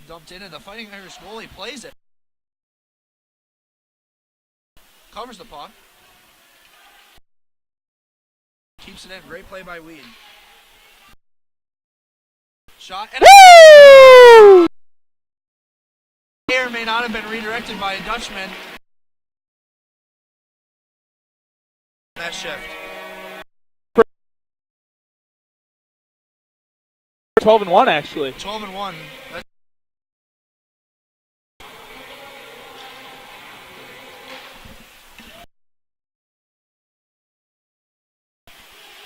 dumped in, and the Fighting Irish goalie plays it. Covers the puck. Keeps it in. Great play by Weed. Shot. And Woo! may or may not have been redirected by a Dutchman. That shift. 12-1 actually. 12-1.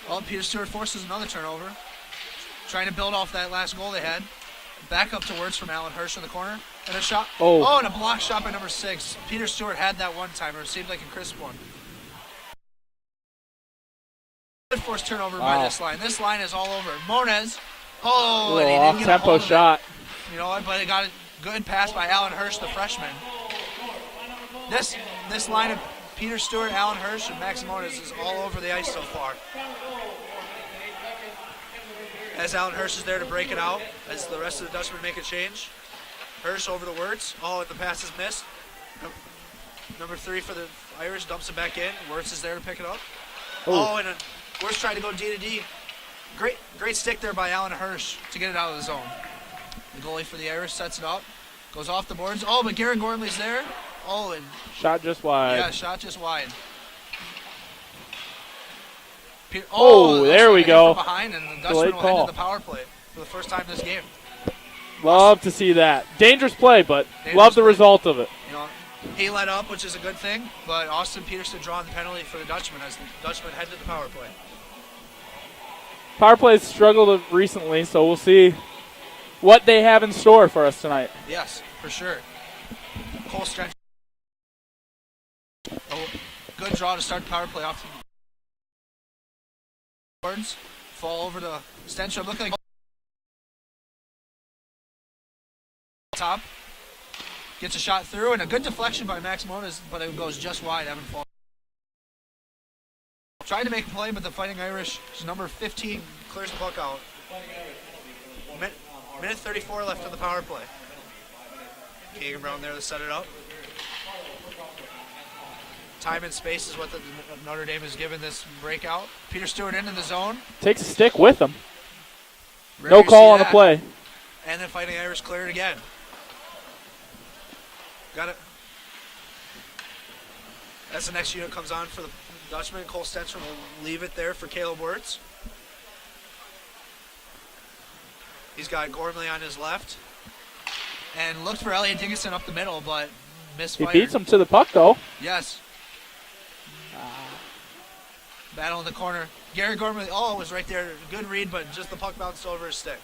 Well, Peter Stewart forces another turnover. Trying to build off that last goal they had. Back up towards from Alan Hirsch in the corner. And a shot. Oh, and a block shot by number 6. Peter Stewart had that one timer. It seemed like a crisp one. Forced turnover by this line. This line is all over. Moniz. Oh, and he didn't get a off-tempo hold of shot. You know what? But it got a good pass by Alan Hirsch, the freshman. This line of Peter Stewart, Alan Hirsch, and Max Moniz is all over the ice so far. As Alan Hirsch is there to break it out, as the rest of the Dutchmen make a change. Hirsch over to Wirtz. Oh, and the pass is missed. Number 3 for the Irish dumps it back in. Wirtz is there to pick it up. Oh, and Wirtz tried to go D to D. Great stick there by Alan Hirsch to get it out of the zone. The goalie for the Irish sets it up. Goes off the boards. Oh, but Garrett Gormley's there. Oh, and shot just wide. yeah, shot just wide. There we go. From behind, and the Dutchman will head to the power play for the first time this game. Love to see that. Dangerous play, but love the result of it. You know, he let up, which is a good thing, but Austin Peterson drawing the penalty for the Dutchman as the Dutchman head to the power play. Power plays struggled recently, so we'll see what they have in store for us tonight. Yes, for sure. Cole Stretch. Good draw to start the power play off. Fall over to Stenstrom. Looking like top. Gets a shot through, and a good deflection by Max Moniz, but it goes just wide. Evan Fall. Tried to make a play, but the Fighting Irish, number 15, clears the puck out. Minute 34 left on the power play. Keegan Brown there to set it up. Time and space is what the Notre Dame has given this breakout. Peter Stewart into the zone. Takes a stick with him. No call on the play. And then Fighting Irish cleared again. Got it. As the next unit comes on for the Dutchman, Cole Stenstrom will leave it there for Caleb Wirtz. He's got Gormley on his left. And looked for Elliot Dickinson up the middle, but misfired. He beats him to the puck, though. Yes. Battle in the corner. Gary Gormley, it was right there. Good read, but just the puck bounced over his stick.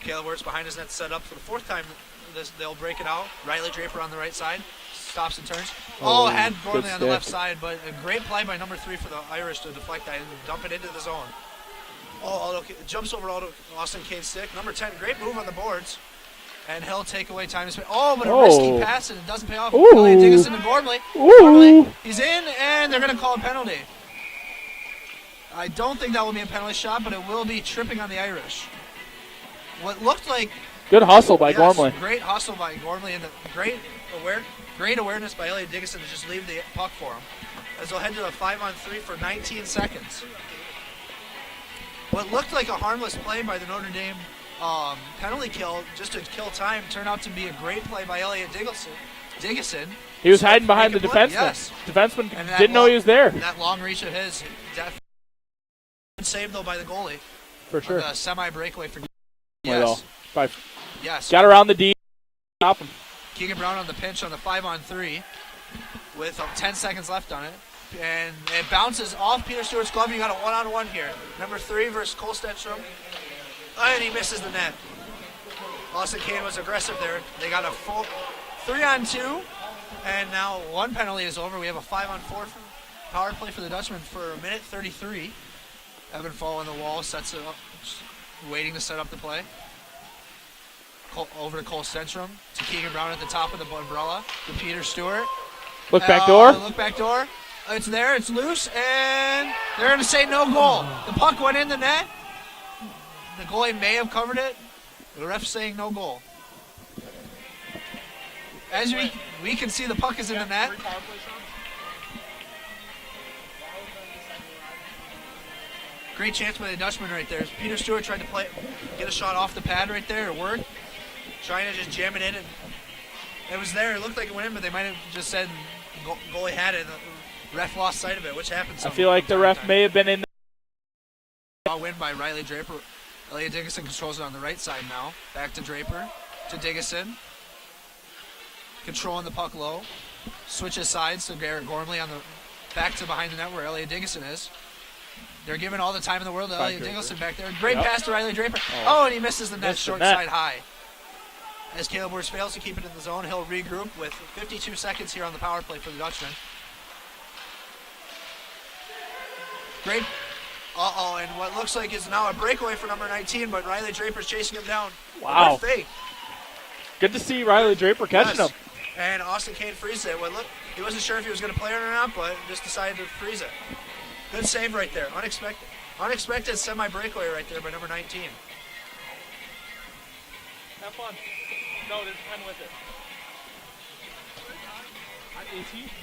Caleb Wirtz behind his net set up for the 4th time. They'll break it out. Riley Draper on the right side. Stops and turns. Had Gormley on the left side, but a great play by number 3 for the Irish to deflect that and dump it into the zone. Jumps over Austin Kane's stick. Number 10, great move on the boards. And he'll take away time and space. But a risky pass, and it doesn't pay off. Elliot Dickinson and Gormley. Gormley, he's in, and they're going to call a penalty. I don't think that will be a penalty shot, but it will be tripping on the Irish. What looked like good hustle by Gormley. Great hustle by Gormley, and great awareness by Elliot Dickinson to just leave the puck for him. As they'll head to a 5-on-3 for 19 seconds. What looked like a harmless play by the Notre Dame penalty kill, just to kill time, turned out to be a great play by Elliot Dickinson. He was hiding behind the defenseman. Yes. Defenseman didn't know he was there. That long reach of his, definitely saved though by the goalie. For sure. The semi-breakaway for. Yes. Yes. Got around the D. Stop him. Keegan Brown on the pinch on the 5-on-3 with 10 seconds left on it. And it bounces off Peter Stewart's glove. You got a 1-on-1 here. Number 3 versus Cole Stenstrom. And he misses the net. Austin Kane was aggressive there. They got a full 3-on-2. And now one penalty is over. We have a 5-on-4 power play for the Dutchman for a minute 33. Evan Fall on the wall, sets it up, waiting to set up the play. Over to Cole Stenstrom, to Keegan Brown at the top of the umbrella, to Peter Stewart. Look back door. Look back door. It's there. It's loose, and they're going to say no goal. The puck went in the net. The goalie may have covered it. The ref's saying no goal. As we can see, the puck is in the net. Great chance by the Dutchman right there. Peter Stewart tried to get a shot off the pad right there. It worked. Trying to just jam it in, and it was there. It looked like it went in, but they might have just said goalie had it. And the ref lost sight of it, which happens. I feel like the ref may have been in. A win by Riley Draper. Elliot Diggison controls it on the right side now. Back to Draper, to Diggison. Controlling the puck low. Switches sides to Garrett Gormley on the back to behind the net where Elliot Diggison is. They're giving all the time in the world to Elliot Diggison back there. Great pass to Riley Draper. Oh, and he misses the net, short side high. As Caleb Wurz fails to keep it in the zone, he'll regroup with 52 seconds here on the power play for the Dutchman. Great. And what looks like is now a breakaway for number 19, but Riley Draper's chasing him down. Wow. Good fake. Good to see Riley Draper catching him. And Austin Kane frees it. Well, look, he wasn't sure if he was going to play it or not, but just decided to freeze it. Good save right there. Unexpected semi-breakaway right there by number 19. Have fun. No, there's 10 with it.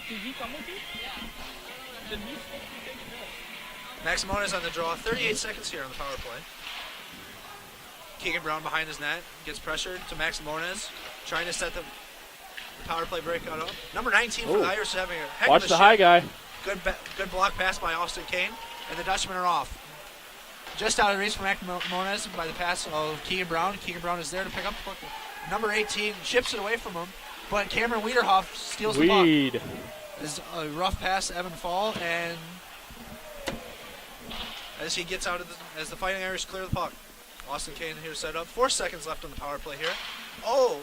Did he come with you? Yeah. Did he? Max Mona's on the draw. 38 seconds here on the power play. Keegan Brown behind his net. Gets pressured to Max Moniz. Trying to set the power play breakout up. Number 19 for the Irish is having a heck of a Watch the high guy. Good block pass by Austin Kane. And the Dutchmen are off. Just out of reach for Max Moniz by the pass of Keegan Brown. Keegan Brown is there to pick up the puck. Number 18 chips it away from him. But Cameron Wiederhoff steals the puck. It's a rough pass to Evan Fall. And as he gets out of as the Fighting Irish clear the puck. Austin Kane here set up. 4 seconds left on the power play here. Oh,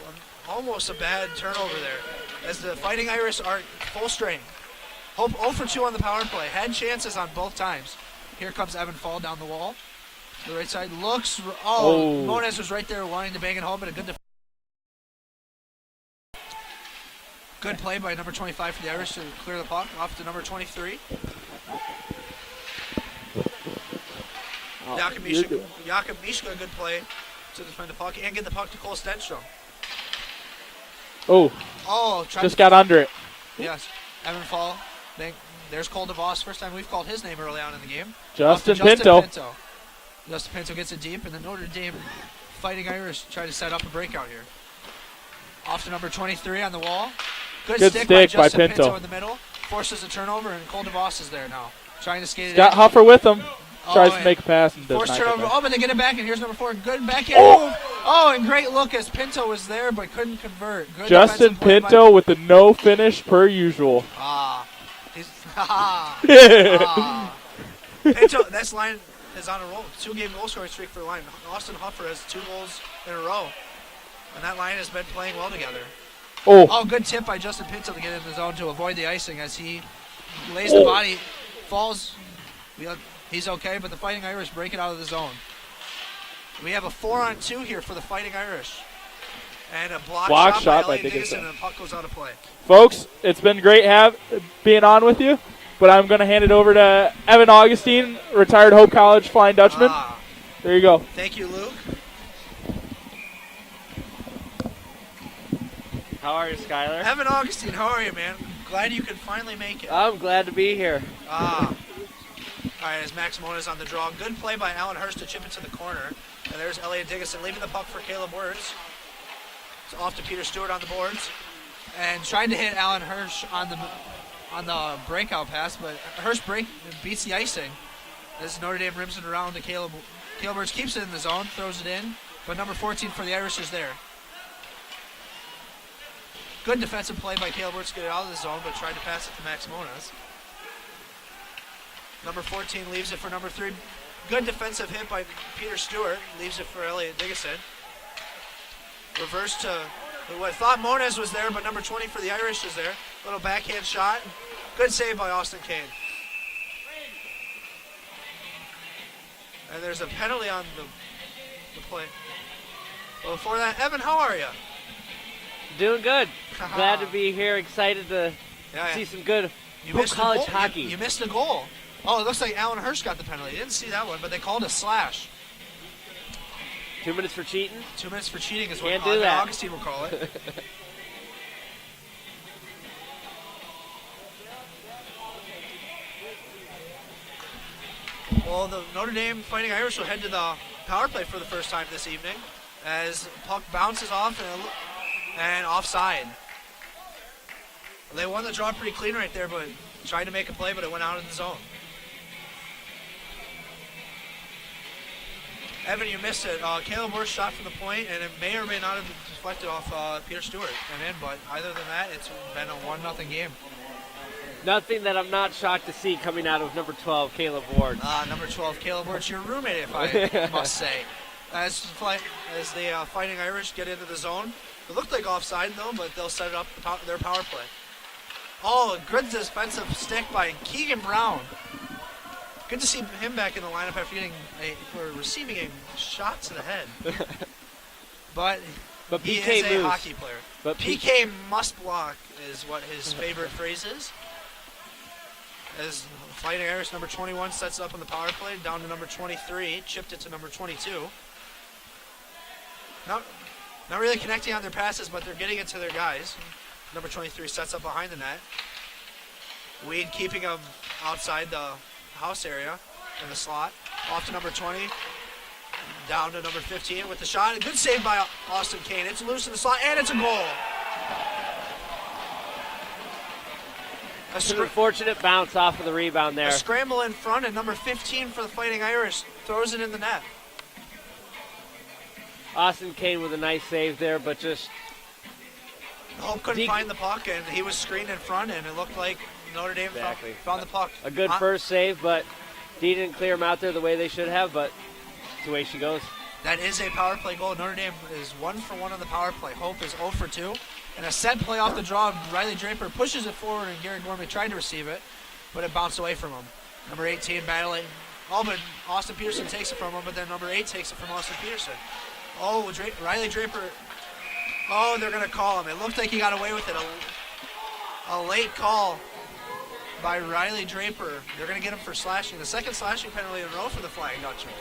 almost a bad turnover there. As the Fighting Irish are full strain. 0 for 2 on the power play. Had chances on both times. Here comes Evan Fall down the wall. The right side looks. Moniz was right there wanting to bang it home, but a good play by number 25 for the Irish to clear the puck. Off to number 23. Jakob Mishka, good play to defend the puck and get the puck to Cole Stenstrom. Just got under it. Yes, Evan Fall. There's Cole DeVos. First time we've called his name early on in the game. Justin Pinto. Justin Pinto gets it deep, and the Notre Dame Fighting Irish try to set up a breakout here. Off to number 23 on the wall. Good stick by Justin Pinto in the middle. Forces a turnover, and Cole DeVos is there now. Trying to skate it Got in. Huffer with him. Tries to make a pass and does forced not turnover. get But they get it back, and here's number 4. Good backhand move. And great look as Pinto was there, but couldn't convert. Good Justin Pinto with the no finish per usual. Pinto, this line is on a roll. 2-game goal scoring streak for the line. Austin Huffer has 2 goals in a row. And that line has been playing well together. Good tip by Justin Pinto to get in the zone to avoid the icing as he lays the body, falls. He's okay, but the Fighting Irish break it out of the zone. We have a 4-on-2 here for the Fighting Irish. And a block shot by Diggison, and the puck goes out of play. Folks, it's been great being on with you, but I'm going to hand it over to Evan Augustine, retired Hope College Flying Dutchman. There you go. Thank you, Luke. How are you, Skyler? Evan Augustine, how are you, man? Glad you could finally make it. I'm glad to be here. All right, as Max Moniz on the draw. Good play by Alan Hurst to chip it to the corner. And there's Elliot Diggison leaving the puck for Caleb Wurz. It's off to Peter Stewart on the boards. And trying to hit Alan Hurst on the breakout pass, but Hurst beats the icing. As Notre Dame rims it around to Caleb. Caleb Wurz keeps it in the zone, throws it in. But number 14 for the Irish is there. Good defensive play by Caleb Wurz to get it out of the zone, but tried to pass it to Max Moniz. Number 14 leaves it for number 3. Good defensive hit by Peter Stewart. Leaves it for Elliot Diggison. Reverse to what thought Moniz was there, but number 20 for the Irish is there. Little backhand shot. Good save by Austin Kane. And there's a penalty on the play. Well, before that, Evan, how are you? Doing good. Glad to be here. Excited to see some good You Hope missed College the goal. hockey. You missed a goal. Oh, it looks like Alan Hirsch got the penalty. Didn't see that one, but they called a slash. 2 minutes for cheating. 2 minutes for cheating is what Can't do that. Augustine will call it. Well, the Notre Dame Fighting Irish will head to the power play for the first time this evening as puck bounces off and offside. They won the draw pretty clean right there, but tried to make a play, but it went out of the zone. Evan, you missed it. Caleb Worth shot from the point, and it may or may not have deflected off Peter Stewart and in, but other than that, it's been a 1-0 game. Nothing that I'm not shocked to see coming out of number 12, Caleb Ward. Number 12, Caleb Ward's your roommate, if I must say. As the Fighting Irish get into the zone, it looked like offside though, but they'll set it up their power play. Oh, good defensive stick by Keegan Brown. Good to see him back in the lineup after receiving a shot to the head. But he PK is a moves. hockey player. But PK must block is what his favorite phrase is. As Fighting Irish number 21 sets it up on the power play, down to number 23, chipped it to number 22. Not really connecting on their passes, but they're getting it to their guys. Number 23 sets up behind the net. Weed keeping him outside the house area in the slot. Off to number 20. Down to number 15 with the shot. A good save by Austin Kane. It's loose in the slot, and it's a goal. It's an unfortunate bounce off of the rebound there. A scramble in front, and number 15 for the Fighting Irish throws it in the net. Austin Kane with a nice save there, but just Hope couldn't find the puck, and he was screened in front, and it looked like Notre Dame found the puck. a good first save, but D didn't clear him out there the way they should have, but it's the way she goes. That is a power play goal. Notre Dame is 1 for 1 on the power play. Hope is 0 for 2. And a set play off the draw. Riley Draper pushes it forward, and Gary Gormley tried to receive it, but it bounced away from him. Number 18 battling. Oh, but Austin Peterson takes it from him, but then number 8 takes it from Austin Peterson. Oh, Riley Draper. Oh, they're going to call him. It looked like he got away with it. A late call by Riley Draper. They're going to get him for slashing. The second slashing penalty in a row for the Flying Dutchman.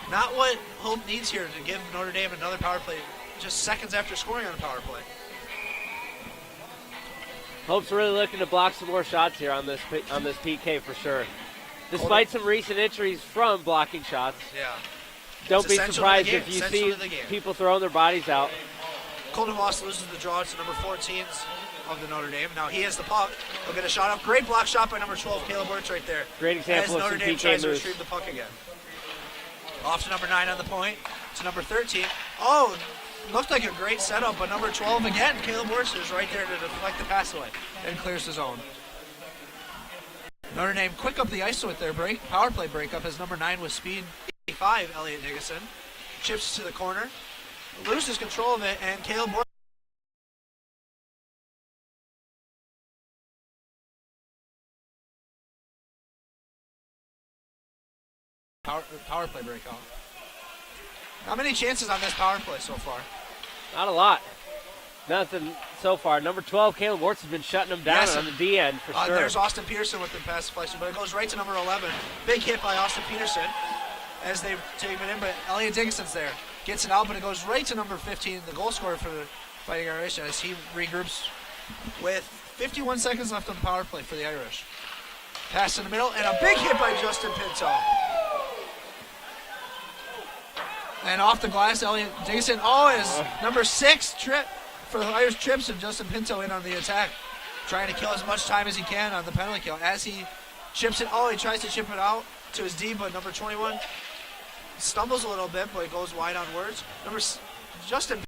Not what Hope needs here to give Notre Dame another power play just seconds after scoring on a power play. Hope's really looking to block some more shots here on this PK for sure. Despite some recent injuries from blocking shots. Yeah. Don't be surprised if you see people throwing their bodies out. Colton Voss loses the draw to number 14 of the Notre Dame. Now he has the puck. He'll get a shot up. Great block shot by number 12, Caleb Wirtz right there. Great example of Notre some Dame PK tries to moves. retrieve the puck again. Off to number 9 on the point. To number 13. Oh, looked like a great setup, but number 12 again, Caleb Wirtz is right there to deflect the pass away and clears the zone. Notre Dame quick up the ice with their power play breakup as number 9 with speed 85, Elliot Nickerson. Chips to the corner. Loses control of it, and Caleb Wirtz. Power play breakout. How many chances on this power play so far? Not a lot. Nothing so far. Number 12, Caleb Wirtz, has been shutting them down on the D end for sure. There's Austin Peterson with the pass deflection, but it goes right to number 11. Big hit by Austin Peterson as they take it in, but Elliot Dickinson's there. Gets it out, but it goes right to number 15, the goal scorer for the Fighting Irish, as he regroups with 51 seconds left on the power play for the Irish. Pass in the middle, and a big hit by Justin Pinto. And off the glass, Elliot Dickinson. Oh, is number 6 trip for the Irish trips, and Justin Pinto in on the attack, trying to kill as much time as he can on the penalty kill. As he chips it, he tries to chip it out to his D, but number 21 stumbles a little bit, but it goes wide on words. Justin.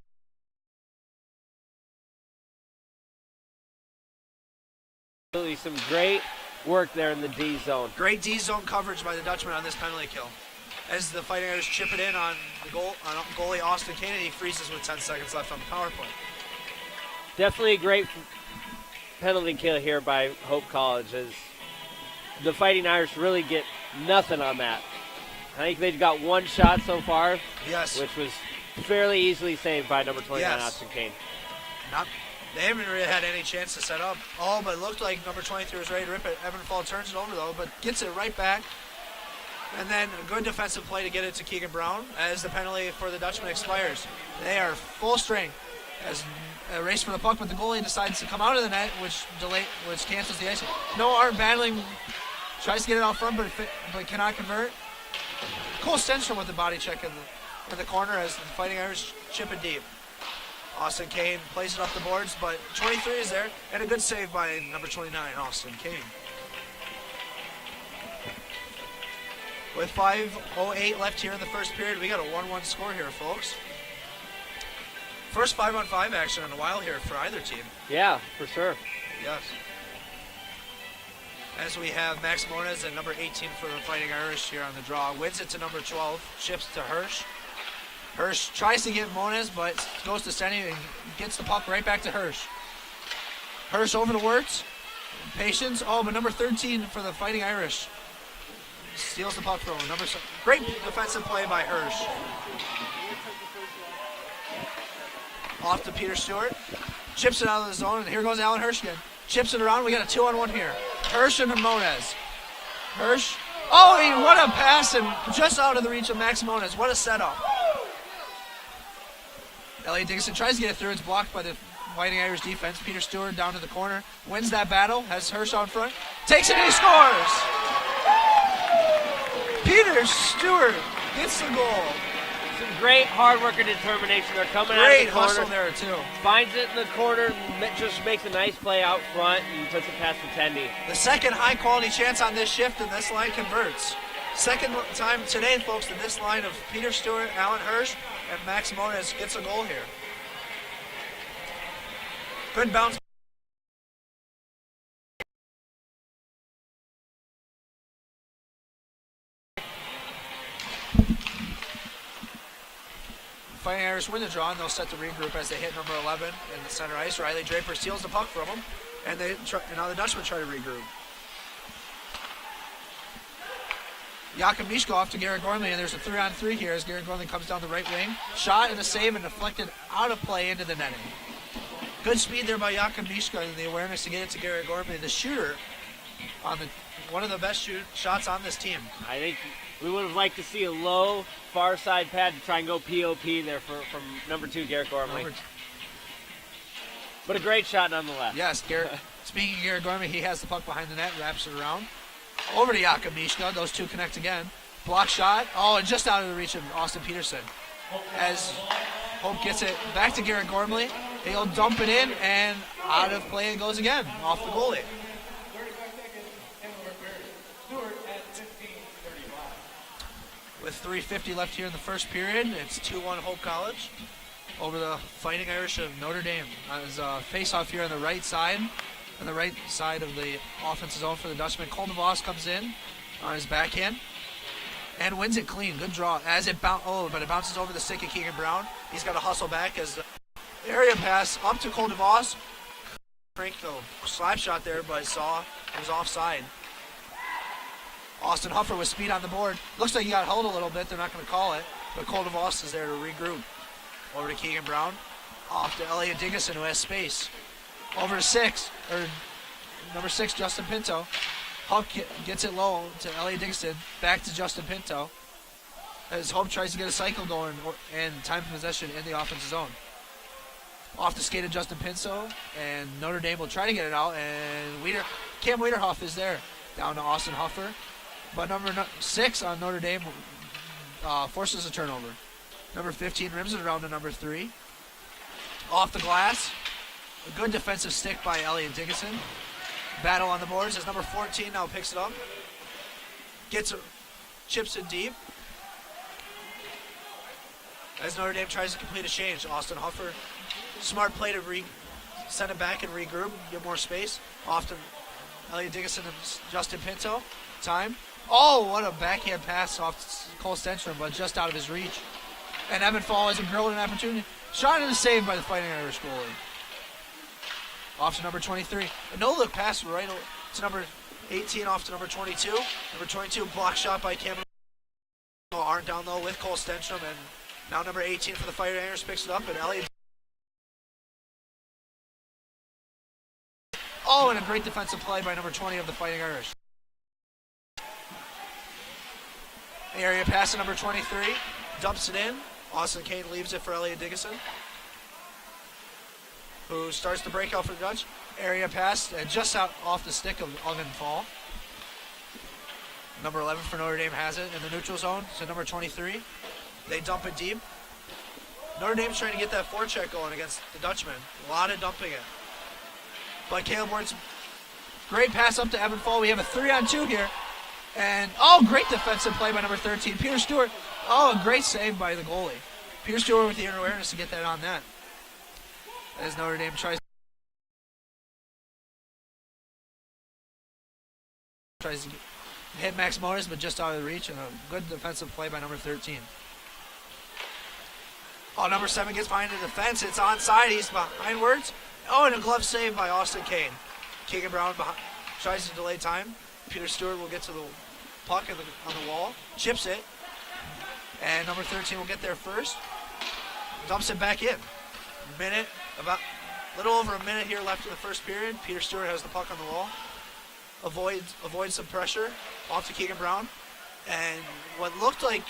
Really some great work there in the D zone. Great D zone coverage by the Dutchman on this penalty kill. As the Fighting Irish chip it in on the goalie Austin Kennedy, freezes with 10 seconds left on the power play. Definitely a great penalty kill here by Hope College, as the Fighting Irish really get nothing on that. I think they've got one shot so far, yes, which was fairly easily saved by number 29, yes. Austin Kane. They haven't really had any chance to set up. Oh, but it looked like number 23 was ready to rip it. Evanfall turns it over, though, but gets it right back. And then a good defensive play to get it to Keegan Brown as the penalty for the Dutchman expires. They are full strength as a race for the puck, but the goalie decides to come out of the net, which cancels the icing. No arm battling, tries to get it out front, but cannot convert. Cole Stenstrom with the body check in the corner as the Fighting Irish chip it deep. Austin Kane plays it up the boards, but 23 is there, and a good save by number 29, Austin Kane. With 5:08 left here in the first period, we got a 1-1 score here, folks. First 5-on-5 action in a while here for either team. Yeah, for sure. Yes. As we have Max Moniz and number 18 for the Fighting Irish here on the draw. Wins it to number 12, ships to Hirsch. Hirsch tries to get Moniz, but goes to Stenny and gets the puck right back to Hirsch. Hirsch over to Wirtz. Patience. Oh, but number 13 for the Fighting Irish steals the puck from him. Great defensive play by Hirsch. Off to Peter Stewart. Chips it out of the zone, and here goes Alan Hirsch again. Chips it around. We got a 2-on-1 here. Hirsch and Moniz. Hirsch. Oh, what a pass, and just out of the reach of Max Moniz. What a setup. Elliot Dickinson tries to get it through. It's blocked by the Fighting Irish defense. Peter Stewart down to the corner. Wins that battle. Has Hirsch out front. Takes it and he scores. Peter Stewart gets the goal. Some great hard work and determination. They're coming out of Great the corner. hustle there, too. Finds it in the corner, just makes a nice play out front, and puts it past the Tendy. The second high-quality chance on this shift, and this line converts. Second time today, folks, that this line of Peter Stewart, Alan Hirsch, and Max Moniz gets a goal here. Good bounce. Fighting Irish win the draw, and they'll set the regroup as they hit number 11 in the center ice. Riley Draper steals the puck from him, and now the Dutchmen try to regroup. Jakob Mishko off to Garrett Gormley, and there's a 3-on-3 here as Garrett Gormley comes down the right wing. Shot and a save and deflected out of play into the netting. Good speed there by Jakob Mishko and the awareness to get it to Garrett Gormley, the shooter on one of the best shots on this team. I think we would have liked to see a low, far side pad to try and go POP there from number 2, Garrett Gormley. But a great shot nonetheless. Yes, Garrett. Speaking of Garrett Gormley, he has the puck behind the net, wraps it around. Over to Jakob Mishka. Those two connect again. Block shot. Oh, and just out of the reach of Austin Peterson. As Hope gets it back to Garrett Gormley. He'll dump it in, and out of play it goes again, off the goalie. With 3:50 left here in the first period, it's 2-1 Hope College over the Fighting Irish of Notre Dame. As face-off here on the right side of the offensive zone for the Dutchman. Cole DeVos comes in on his backhand and wins it clean. Good draw. As it but it bounces over the stick of Keegan Brown. He's got to hustle back as the area pass up to Cole DeVos. Frank, slap shot there, but saw it was offside. Austin Huffer with speed on the board. Looks like he got held a little bit. They're not going to call it, but Cole DeVos is there to regroup. Over to Keegan Brown. Off to Elliot Dickinson, who has space. Over to number 6, Justin Pinto. Huck gets it low to Elliot Dickinson. Back to Justin Pinto. As Hope tries to get a cycle going and time possession in the offensive zone. Off the skate of Justin Pinto, and Notre Dame will try to get it out, and Cam Wiederhoff is there. Down to Austin Huffer. But number 6 on Notre Dame forces a turnover. Number 15 rims it around to number 3. Off the glass. A good defensive stick by Elliot Dickinson. Battle on the boards as number 14 now picks it up. Chips it deep. As Notre Dame tries to complete a change. Austin Huffer, smart play to send it back and regroup, get more space. Often Elliot Dickinson and Justin Pinto. Time. Oh, what a backhand pass off Cole Stenstrom, but just out of his reach. And Evan Fall has a golden opportunity. Shot and a save by the Fighting Irish goalie. Off to number 23. A no-look pass right to number 18, off to number 22. Number 22, block shot by Cameron. Aren't down low with Cole Stenstrom, and now number 18 for the Fighting Irish picks it up, and Elliot and a great defensive play by number 20 of the Fighting Irish. Area pass to number 23. Dumps it in. Austin Kane leaves it for Elliot Dickinson, who starts the breakout for the Dutch. Area pass and just out off the stick of Oven Fall. Number 11 for Notre Dame has it in the neutral zone to number 23. They dump it deep. Notre Dame's trying to get that forecheck going against the Dutchman. A lot of dumping it. But Caleb Ward's great pass up to Evan Fall. We have a 3-on-2 here. And, great defensive play by number 13, Peter Stewart. A great save by the goalie. Peter Stewart with the inner awareness to get that on net. As Notre Dame tries to hit Max Monas, but just out of the reach, and a good defensive play by number 13. Number 7 gets behind the defense. It's onside. He's behindwards. And a glove save by Austin Kane. Keegan Brown tries to delay time. Peter Stewart will get to the puck on the wall. Chips it. And number 13 will get there first. Dumps it back in. About a little over a minute here left in the first period. Peter Stewart has the puck on the wall. Avoids some pressure off to Keegan Brown. And what looked like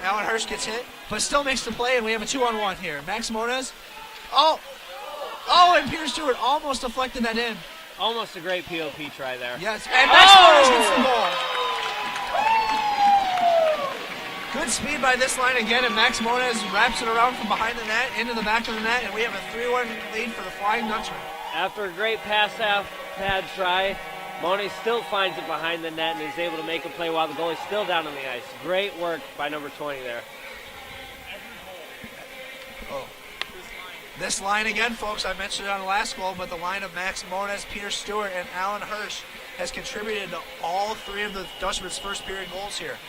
Alan Hirsch gets hit, but still makes the play, and we have a 2-on-1 here. Max Monas. And Peter Stewart almost deflected that in. Almost a great POP try there. Yes, and Max Monas gets the goal. Good speed by this line again, and Max Monas wraps it around from behind the net into the back of the net, and we have a 3-1 lead for the Flying Dutchman. After a great pass-off pad try, Monet still finds it behind the net and is able to make a play while the goalie's still down on the ice. Great work by number 20 there. This line again, folks, I mentioned it on the last goal, but the line of Max Monas, Peter Stewart, and Alan Hirsch has contributed to all 3 of the Dutchman's first period goals here,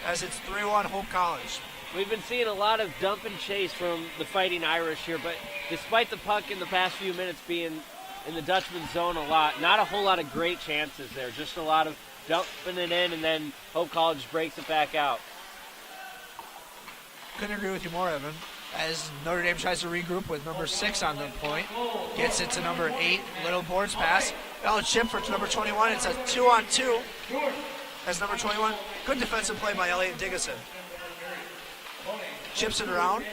as it's 3-1 Hope College. We've been seeing a lot of dump and chase from the Fighting Irish here, but despite the puck in the past few minutes being in the Dutchman's zone a lot, not a whole lot of great chances there, just a lot of dumping it in, and then Hope College breaks it back out. Couldn't agree with you more, Evan. As Notre Dame tries to regroup with number 6 on the point. Gets it to number 8, little boards pass. Chip for number 21. It's a 2-on-2. As number 21, good defensive play by Elliot Dickinson. Chips it around.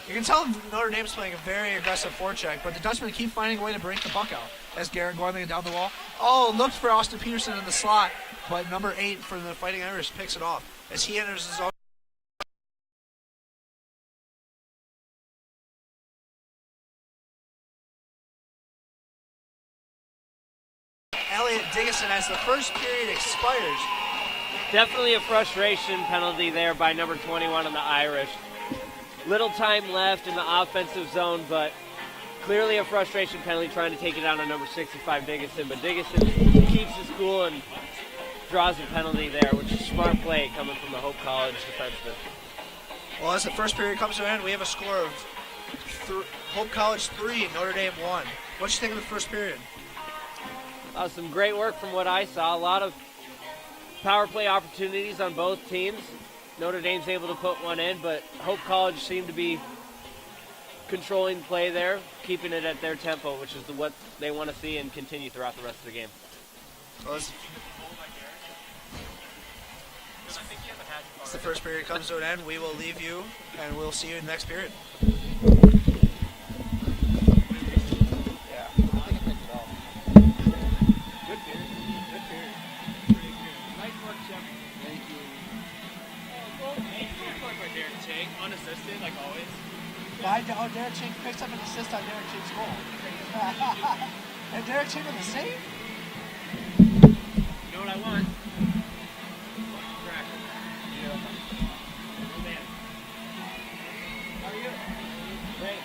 You can tell Notre Dame's playing a very aggressive forecheck, but the Dutchmen keep finding a way to break the puck out. As Garrett Gormley down the wall. Looked for Austin Peterson in the slot, but number 8 for the Fighting Irish picks it off. As he enters his own. Elliot Dickinson as the first period expires. Definitely a frustration penalty there by number 21 on the Irish. Little time left in the offensive zone, but clearly a frustration penalty trying to take it out on number 65, Dickinson. But Dickinson keeps his cool and draws a penalty there, which is a smart play coming from the Hope College defenseman. Well, as the first period comes to an end, we have a score of Hope College 3, Notre Dame 1. What you think of the first period? Some great work from what I saw. A lot of power play opportunities on both teams. Notre Dame's able to put one in, but Hope College seemed to be controlling play there, keeping it at their tempo, which is what they want to see and continue throughout the rest of the game. Well, as the first period comes to an end, we will leave you, and we'll see you in the next period. Unassisted, like always. Derek Chink picks up an assist on Derek Chink's goal. And Derek Chink on the save? You know what I want? Crack. Yeah. Oh, man. How are you? Great.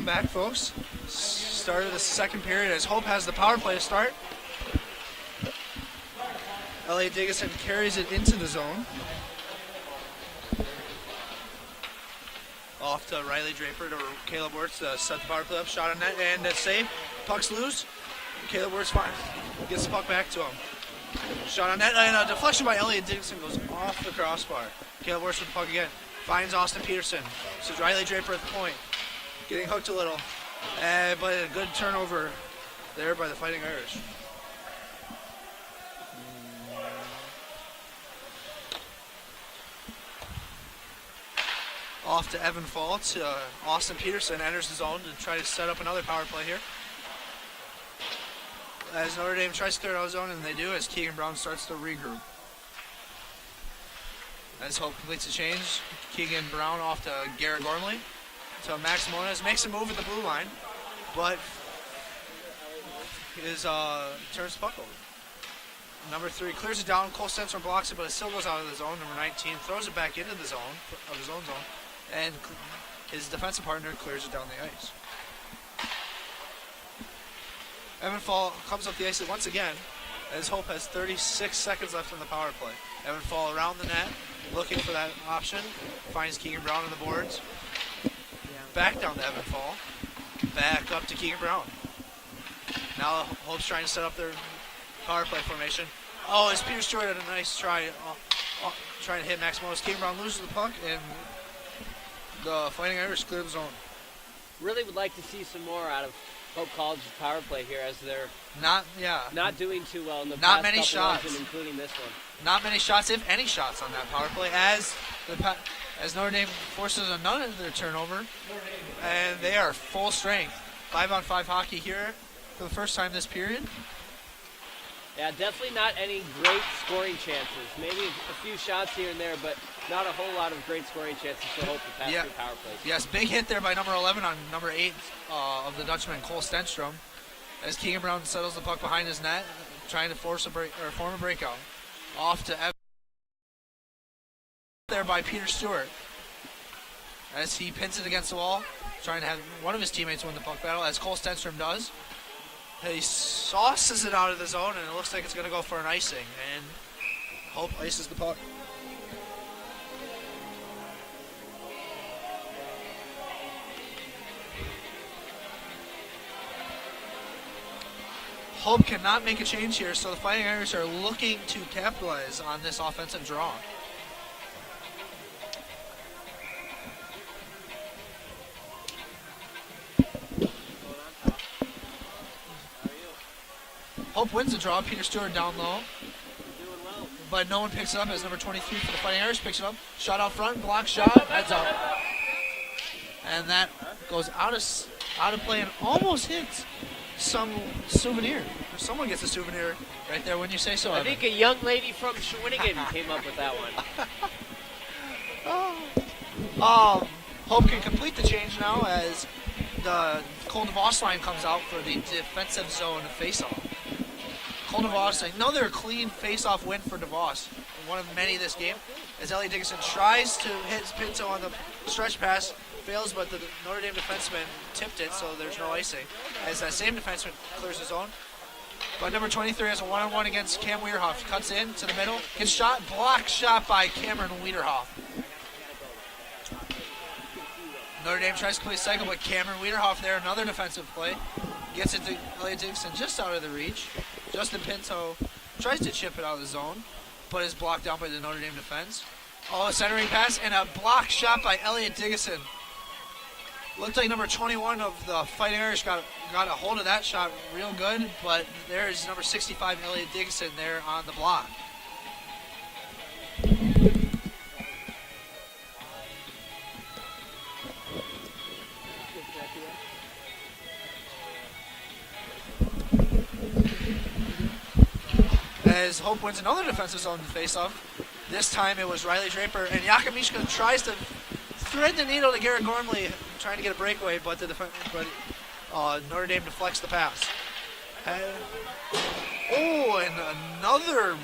back, folks. Start of the second period as Hope has the power play to start. Elliot Dickinson carries it into the zone. Off to Riley Draper to Caleb Wirtz to set the power play up. Shot on net and a save. Puck's loose. Caleb Wirtz gets the puck back to him. Shot on net and a deflection by Elliot Dickinson goes off the crossbar. Caleb Wirtz with the puck again. Finds Austin Peterson. So Riley Draper at the point. Getting hooked a little. But a good turnover there by the Fighting Irish. Off to Evan Faltz. Austin Peterson enters the zone to try to set up another power play here. As Notre Dame tries to clear out the zone, and they do, as Keegan Brown starts to regroup. As Hope completes the change, Keegan Brown off to Garrett Gormley. So Max Moniz makes a move at the blue line, but turns the puck over. Number 3 clears it down. Cole Stenstrom blocks it, but it still goes out of the zone. Number 19 throws it back into the zone, of his own zone, and his defensive partner clears it down the ice. Evan Fall comes up the ice once again, as Hope has 36 seconds left on the power play. Evan Fall around the net, looking for that option, finds Keegan Brown on the boards. Back down to Evan Fall, back up to Keegan Brown. Now Hope's trying to set up their power play formation. Oh, as Peter Stewart had a nice try, trying to hit Max Moniz. Keegan Brown loses the puck, and the Fighting Irish clear the zone. Really would like to see some more out of Hope College's power play here, as they're not doing too well in the not past many couple shots, runs, including this one. Not many shots, if any shots, on that power play. As Notre Dame forces another turnover, and they are full strength. 5-on-5 hockey here for the first time this period. Yeah, definitely not any great scoring chances. Maybe a few shots here and there, but not a whole lot of great scoring chances for Hope to pass through power plays. Yes, big hit there by number 11 on number 8 of the Dutchman, Cole Stenstrom, as Keegan Brown settles the puck behind his net, trying to form a breakout. Off to Evan. There by Peter Stewart, as he pins it against the wall, trying to have one of his teammates win the puck battle, as Cole Stenstrom does. He sauces it out of the zone, and it looks like it's going to go for an icing, and Hope ices the puck. Hope cannot make a change here, so the Fighting Irish are looking to capitalize on this offensive draw. Hope wins the draw. Peter Stewart down low. But no one picks it up as number 23 for the Fighting Irish picks it up. Shot out front, block shot, heads out. And that goes out of play and almost hits some souvenir. Someone gets a souvenir right there when you say so. I think a young lady from Shawinigan came up with that one. Hope can complete the change now as the Cole DeVos line comes out for the defensive zone face-off. Cole DeVos, another clean face-off win for DeVos, one of many this game, as Elliot Dickinson tries to hit Pinto on the stretch pass, fails, but the Notre Dame defenseman tipped it, so there's no icing, as that same defenseman clears his zone. But number 23 has a one-on-one against Cam Wiederhoff, cuts in to the middle, gets shot, blocked shot by Cameron Wiederhoff. Notre Dame tries to complete a cycle, but Cameron Wiederhoff there, another defensive play, gets it to Elliot Dickinson just out of the reach. Justin Pinto tries to chip it out of the zone, but is blocked out by the Notre Dame defense. A centering pass and a block shot by Elliot Dickinson. Looked like number 21 of the Fighting Irish got a hold of that shot real good, but there's number 65 Elliot Dickinson there on the block. As Hope wins another defensive zone face-off. This time it was Riley Draper, and Jakub Mishka tries to thread the needle to Garrett Gormley, trying to get a breakaway, but Notre Dame deflects the pass. And another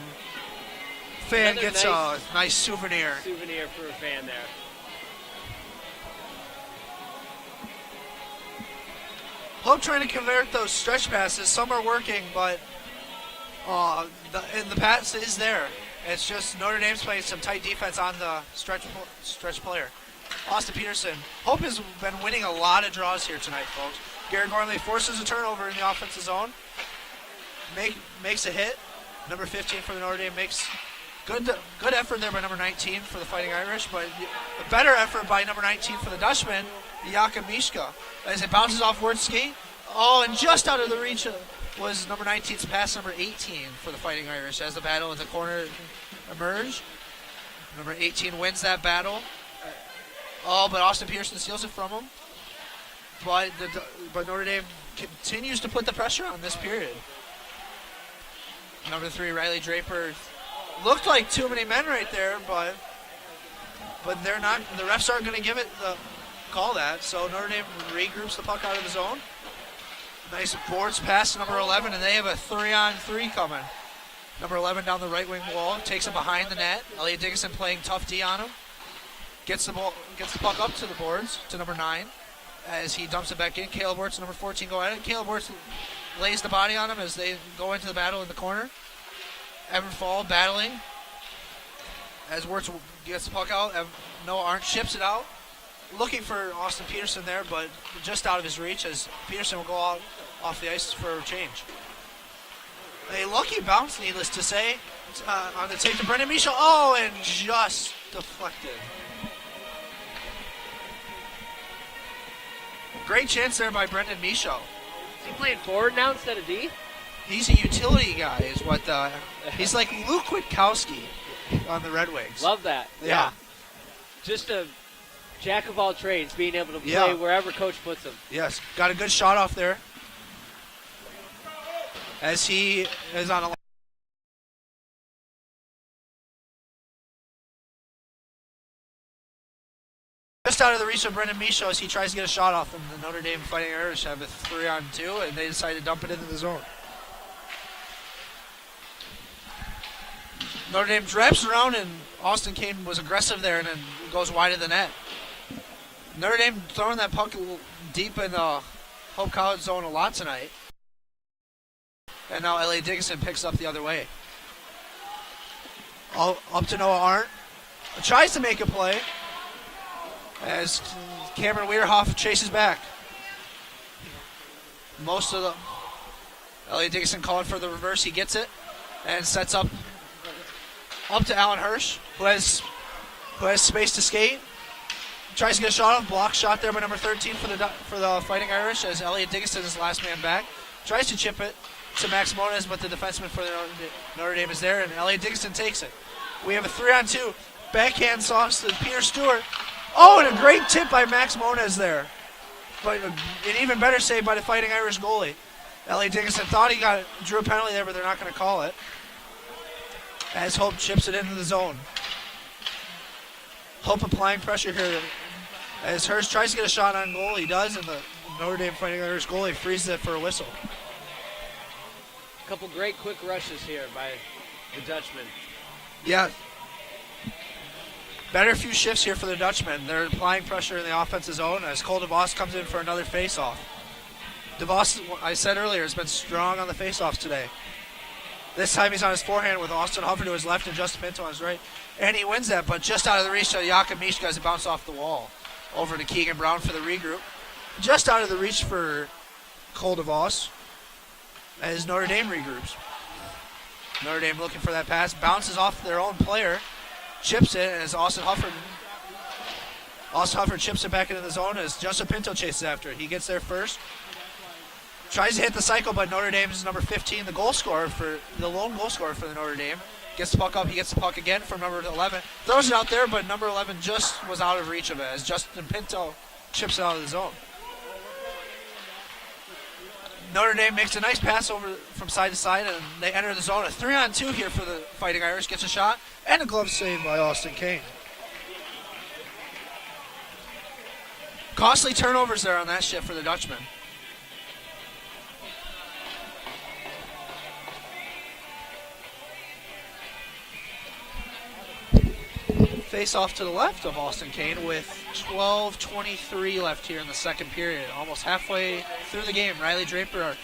fan gets a nice souvenir. Souvenir for a fan there. Hope trying to convert those stretch passes. Some are working, but the pass is there. It's just Notre Dame's playing some tight defense on the stretch player. Austin Peterson. Hope has been winning a lot of draws here tonight, folks. Garrett Gormley forces a turnover in the offensive zone. Makes a hit. Number 15 for the Notre Dame makes good effort there by number 19 for the Fighting Irish, but a better effort by number 19 for the Dutchman, Jakub Mischka, as it bounces off Wurtzky. Oh, and just out of the reach was number 19's pass, number 18 for the Fighting Irish as the battle in the corner emerged. Number 18 wins that battle. Oh, but Austin Peterson steals it from him. But Notre Dame continues to put the pressure on this period. Number 3, Riley Draper. Looked like too many men right there, but they're not. The refs aren't going to give it the call that. So Notre Dame regroups the puck out of the zone. Nice boards pass to number 11, and they have a 3-on-3 coming. Number 11 down the right wing wall, takes it behind the net. Elliot Dickinson playing tough D on him. Gets the puck up to the boards to number 9 as he dumps it back in. Caleb Wirtz, number 14, go at it. Caleb Wirtz lays the body on him as they go into the battle in the corner. Evan Fall battling as Wirtz gets the puck out. Noah Arndt chips it out. Looking for Austin Peterson there, but just out of his reach as Peterson will go out off the ice for a change. A lucky bounce, needless to say, on the take to Brendan Mischel. Oh, and just deflected. Great chance there by Brendan Mischel. Is he playing forward now instead of D? He's a utility guy, is what he's like Luke Witkowski on the Red Wings. Love that. Yeah. Just a jack of all trades, being able to play wherever coach puts him. Yes, got a good shot off there. As he is on a just out of the reach of Brendan Mischel as he tries to get a shot off, and the Notre Dame Fighting Irish have a 3-on-2, and they decide to dump it into the zone. Notre Dame wraps around, and Austin Kane was aggressive there, and then goes wide of the net. Notre Dame throwing that puck deep in the Hope College zone a lot tonight. And now L.A. Dickinson picks up the other way. Up to Noah Arndt. Tries to make a play as Cameron Weirhoff chases back. Most of the L.A. Dickinson calling for the reverse. He gets it and sets up to Alan Hirsch, who has space to skate. Tries to get a shot off. Block shot there by number 13 for the Fighting Irish as Elliot Dickinson is the last man back. Tries to chip it to Max Moniz, but the defenseman for Notre Dame is there, and Elliot Dickinson takes it. We have a 3-on-2. Backhand sauce to Peter Stewart. Oh, and a great tip by Max Moniz there. But an even better save by the Fighting Irish goalie. Elliot Dickinson thought he drew a penalty there, but they're not going to call it. As Hope chips it into the zone. Hope applying pressure here. As Hurst tries to get a shot on goal, he does, and the Notre Dame Fighting Irish goalie freezes it for a whistle. A couple great quick rushes here by the Dutchman. Yeah. Better few shifts here for the Dutchmen. They're applying pressure in the offensive zone as Cole DeVos comes in for another face-off. DeVos, I said earlier, has been strong on the face-offs today. This time he's on his forehand with Austin Huffer to his left and Justin Pinto on his right. And he wins that, but just out of the reach of Jakub Mischka as it bounced off the wall. Over to Keegan Brown for the regroup. Just out of the reach for Cole DeVos as Notre Dame regroups. Notre Dame looking for that pass. Bounces off their own player. Chips it as Austin Huffer chips it back into the zone as Justin Pinto chases after it. He gets there first. Tries to hit the cycle, but Notre Dame's number 15, the lone goal scorer for the Notre Dame. Gets the puck up. He gets the puck again from number 11. Throws it out there, but number 11 just was out of reach of it as Justin Pinto chips it out of the zone. Notre Dame makes a nice pass over from side to side, and they enter the zone. A 3-on-2 here for the Fighting Irish. Gets a shot, and a glove save by Austin Kane. Costly turnovers there on that shift for the Dutchman. face off to the left of Austin Kane with 12:23 left here in the second period. Almost halfway through the game. Riley Draper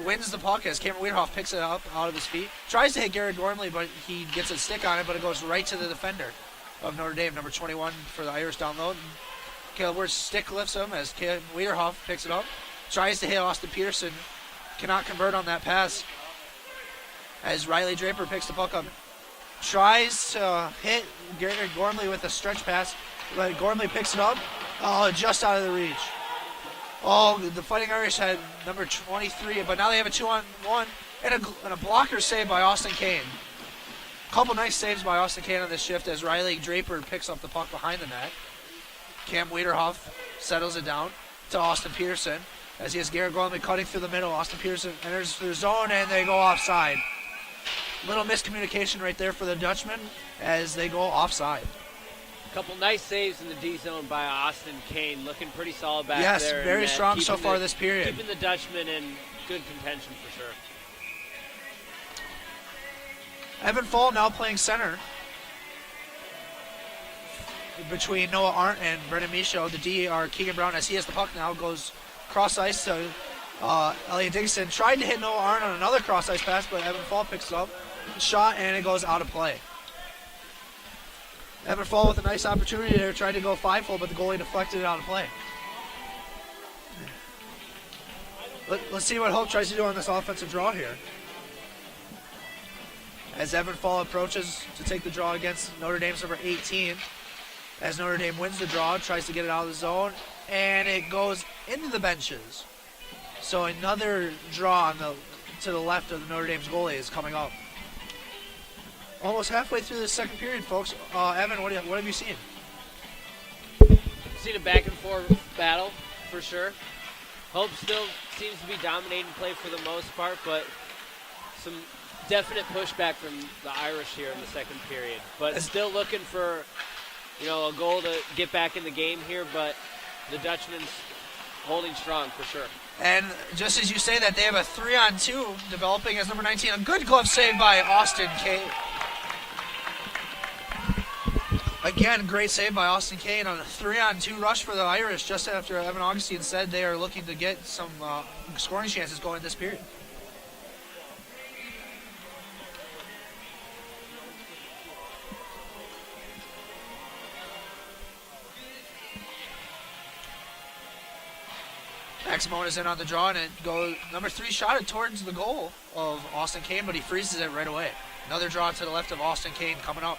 wins the puck as Cameron Wiederhoff picks it up out of his feet. Tries to hit Garrett Gormley, but he gets a stick on it, but it goes right to the defender of Notre Dame, number 21 for the Irish down low. Caleb Ward's stick lifts him as Cameron Wiederhoff picks it up. Tries to hit Austin Peterson. Cannot convert on that pass as Riley Draper picks the puck up. Tries to hit Garrett Gormley with a stretch pass, but Gormley picks it up. Oh, just out of the reach. Oh, the Fighting Irish had number 23, but now they have a 2-on-1 and a blocker save by Austin Kane. A couple nice saves by Austin Kane on this shift as Riley Draper picks up the puck behind the net. Cam Wiederhoff settles it down to Austin Peterson as he has Garrett Gormley cutting through the middle. Austin Peterson enters the zone and they go offside. Little miscommunication right there for the Dutchman as they go offside. Couple nice saves in the D zone by Austin Kane, looking pretty solid back there. Yes, very strong so far this period. Keeping the Dutchman in good contention for sure. Evan Fall now playing center between Noah Arndt and Brendan Michaud. The D are Keegan Brown as he has the puck now, goes cross ice to Elliot Dickinson. Tried to hit Noah Arndt on another cross ice pass, but Evan Fall picks it up, shot, and it goes out of play. Evan Fall with a nice opportunity there, tried to go 5-hole, but the goalie deflected it out of play. Let's see what Hope tries to do on this offensive draw here. As Evan Fall approaches to take the draw against Notre Dame's number 18. As Notre Dame wins the draw, tries to get it out of the zone, and it goes into the benches. So another draw to the left of the Notre Dame's goalie is coming up. Almost halfway through the second period, folks. Evan, what have you seen? Seen a back and forth battle for sure. Hope still seems to be dominating play for the most part, but some definite pushback from the Irish here in the second period. But still looking for, a goal to get back in the game here, but the Dutchman's holding strong for sure. And just as you say that, they have a 3-on-2 developing as number 19. A good glove save by Austin Kane. Again, great save by Austin Kane on a 3-on-2 rush for the Irish just after Evan Augustine said they are looking to get some scoring chances going this period. Maximone is in on the draw, and it goes number 3 shot it towards the goal of Austin Kane, but he freezes it right away. Another draw to the left of Austin Kane coming up.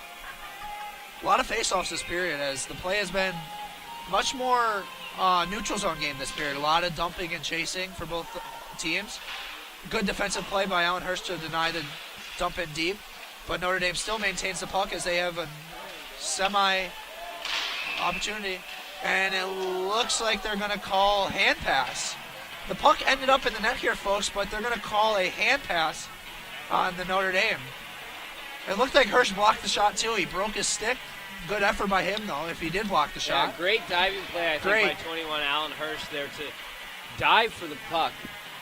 A lot of face-offs this period as the play has been much more neutral zone game this period. A lot of dumping and chasing for both teams. Good defensive play by Allen Hurst to deny the dump in deep, but Notre Dame still maintains the puck as they have a semi-opportunity. And it looks like they're going to call hand pass. The puck ended up in the net here, folks, but they're going to call a hand pass on the Notre Dame. It looked like Hirsch blocked the shot, too. He broke his stick. Good effort by him, though, if he did block the shot. Yeah, great diving play, I think, by 21 Allen Hirsch there to dive for the puck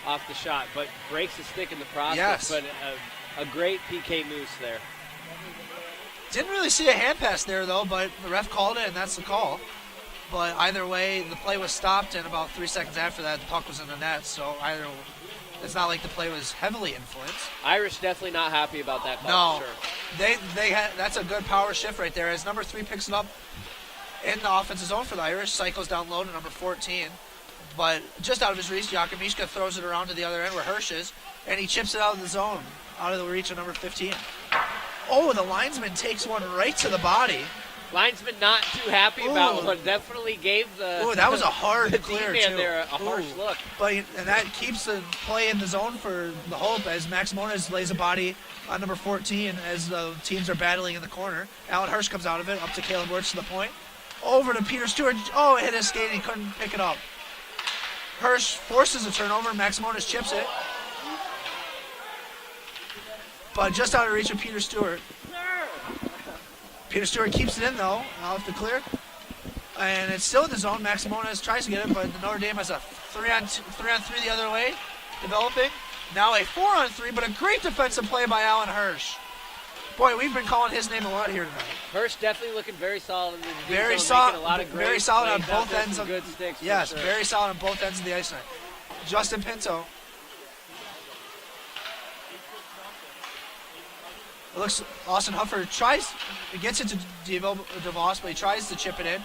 off the shot, but breaks the stick in the process. Yes. But a great PK moose there. Didn't really see a hand pass there, though, but the ref called it, and that's the call. But either way, the play was stopped, and about 3 seconds after that, the puck was in the net. So it's not like the play was heavily influenced. Irish definitely not happy about that call. No, for sure. That's a good power shift right there. As number 3 picks it up in the offensive zone for the Irish, cycles down low to number 14. But just out of his reach, Jakub Mischka throws it around to the other end where Hirsch is, and he chips it out of the zone, out of the reach of number 15. Oh, the linesman takes one right to the body. Linesman not too happy about it, but definitely gave the. That was a hard clear, D-man too. there a harsh look. And that keeps the play in the zone for the Hope as Max Moniz lays a body on number 14 as the teams are battling in the corner. Alan Hirsch comes out of it, up to Caleb Wirtz to the point. Over to Peter Stewart. Oh, it hit his skate and he couldn't pick it up. Hirsch forces a turnover. Max Moniz chips it. But just out of reach of Peter Stewart. Peter Stewart keeps it in, though, off the clear. And it's still in the zone. Max Moniz tries to get it, but Notre Dame has a 3-on-3 the other way, developing. Now a 4-on-3, but a great defensive play by Allen Hirsch. Boy, we've been calling his name a lot here tonight. Hurst definitely looking very solid in the D Very zone, solid, making a lot of great very solid on plays out both there, ends some of good sticks. for Yes, sure. very solid on both ends of the ice tonight. Justin Pinto. It looks Austin Huffer gets it to DeVos, but he tries to chip it in.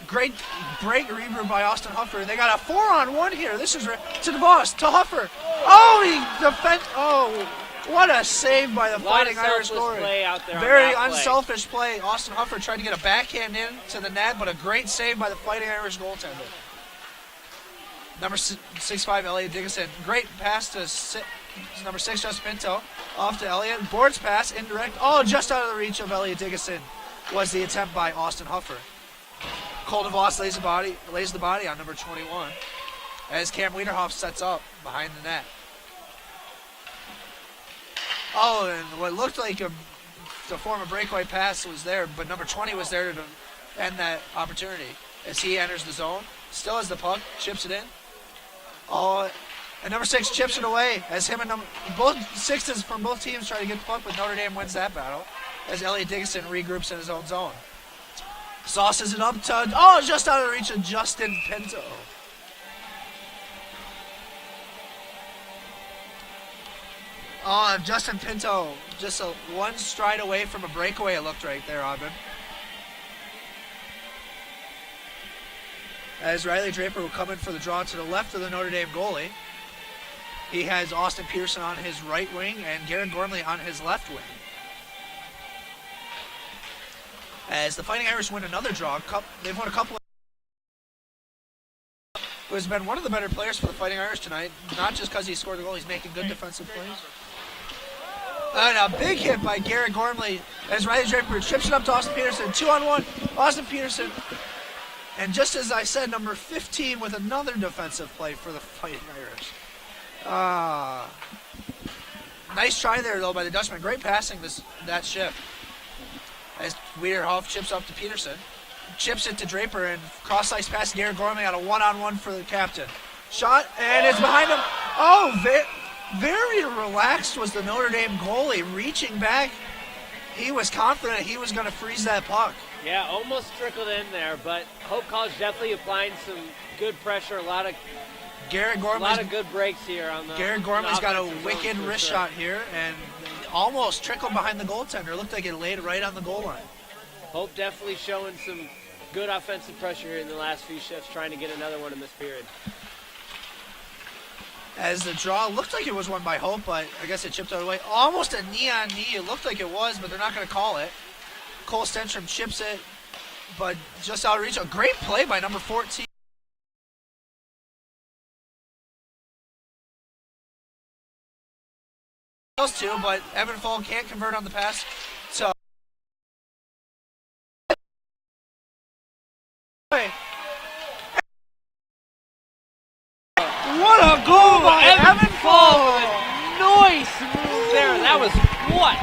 Great break rebound by Austin Huffer. They got a 4-on-1 here. This is to DeVos, to Huffer. Oh, he defends. Oh, what a save by the A lot Fighting of Irish selfless goalie. play out there on Very that play. unselfish play. Austin Huffer tried to get a backhand in to the net, but a great save by the Fighting Irish goaltender. Number 6'5", Elliot Dickinson. Great pass to number 6, Justin Pinto. Off to Elliot. Boards pass, indirect. Oh, just out of the reach of Elliot Dickinson was the attempt by Austin Huffer. Cole DeVos lays the body on number 21 as Cam Wiederhoff sets up behind the net. Oh, and what looked like to form a breakaway pass was there, but number 20 was there to end that opportunity as he enters the zone. Still has the puck, chips it in. Oh, and number 6 chips it away as him and both sixes from both teams try to get the puck, but Notre Dame wins that battle as Elliot Dickinson regroups in his own zone. Sauces it up to, just out of the reach of Justin Pinto. Oh, Justin Pinto, just one stride away from a breakaway, it looked right there, Aubin. As Riley Draper will come in for the draw to the left of the Notre Dame goalie. He has Austin Pearson on his right wing and Garrett Gormley on his left wing. As the Fighting Irish win another draw, they've won a couple of... Who has been one of the better players for the Fighting Irish tonight, not just because he scored the goal, he's making good defensive plays. And a big hit by Garrett Gormley as Riley Draper chips it up to Austin Peterson. 2-on-1, Austin Peterson. And just as I said, number 15 with another defensive play for the Fighting Irish. Nice try there, though, by the Dutchman. Great passing that shift. As Wiederhoff chips up to Peterson. Chips it to Draper, and cross-ice pass Garrett Gormley on a 1-on-1 for the captain. Shot, and it's behind him. Oh, very relaxed was the Notre Dame goalie, reaching back. He was confident he was going to freeze that puck. Yeah, almost trickled in there, but Hope College definitely applying some good pressure. A lot of good breaks here on the. Garrett Gormley's got a wicked zone for wrist sure. shot here, and almost trickled behind the goaltender. Looked like it laid right on the goal line. Hope definitely showing some good offensive pressure here in the last few shifts, trying to get another one in this period. As the draw looked like it was won by Hope, but I guess it chipped out of the way. Almost a knee-on-knee. It looked like it was, but they're not going to call it. Cole Stenstrom chips it, but just out of reach. A great play by number 14. Those two, but Evan Fall can't convert on the pass. So what a goal by Evan Fall! Nice move there. That was what?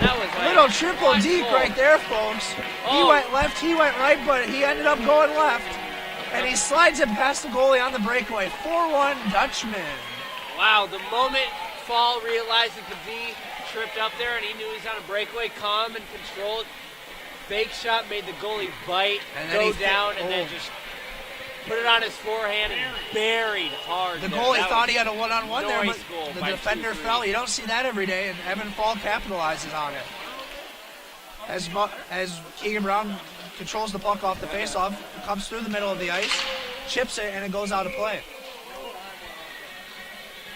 That was like Little triple one deep goal. right there, folks. He Oh. went left, he went right, but he ended up going left. And he slides it past the goalie on the breakaway. 4-1 Dutchman. Wow, the moment Fall realized that the D tripped up there and he knew he was on a breakaway, calm and controlled. Fake shot made the goalie bite, And then go he down, and then oh. just put it on his forehand and buried hard. The there. goalie That thought was he had a one-on-one there, nice but goal the by defender 2-3. fell. You don't see that every day, and Evan Fall capitalizes on it. As Keegan Brown controls the puck off the faceoff, comes through the middle of the ice, chips it, and it goes out of play.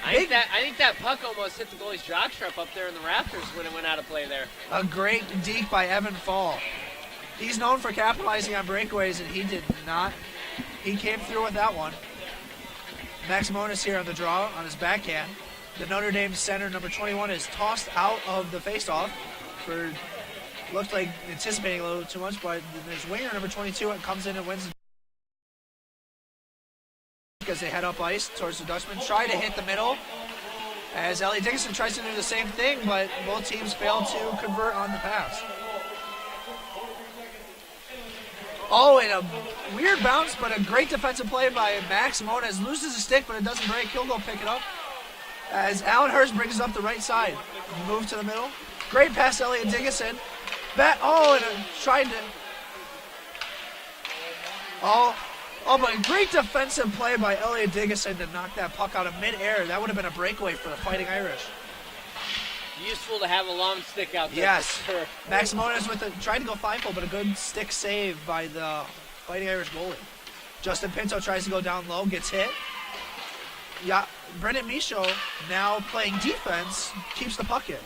I think that puck almost hit the goalie's jockstrap up there in the rafters when it went out of play there. A great deke by Evan Fall. He's known for capitalizing on breakaways, and he did not. He came through with that one. Max Monis here on the draw on his backhand. The Notre Dame center, number 21, is tossed out of the faceoff for, looked like anticipating a little too much, but his winger, number 22, comes in and wins as they head up ice towards the Dutchman. Try to hit the middle as Elliot Dickinson tries to do the same thing, but both teams fail to convert on the pass. Oh, and a weird bounce, but a great defensive play by Max Moniz. Loses a stick, but it doesn't break. He'll go pick it up. As Alan Hurst brings it up the right side. Move to the middle. Great pass to Elliot Dickinson. And tried to... but great defensive play by Elliot Dickinson to knock that puck out of midair. That would have been a breakaway for the Fighting Irish. Useful to have a long stick out there. Yes. For sure. Maximones tried to go 5-0, but a good stick save by the Fighting Irish goalie. Justin Pinto tries to go down low, gets hit. Yeah, Brendan Michaud, now playing defense, keeps the puck in.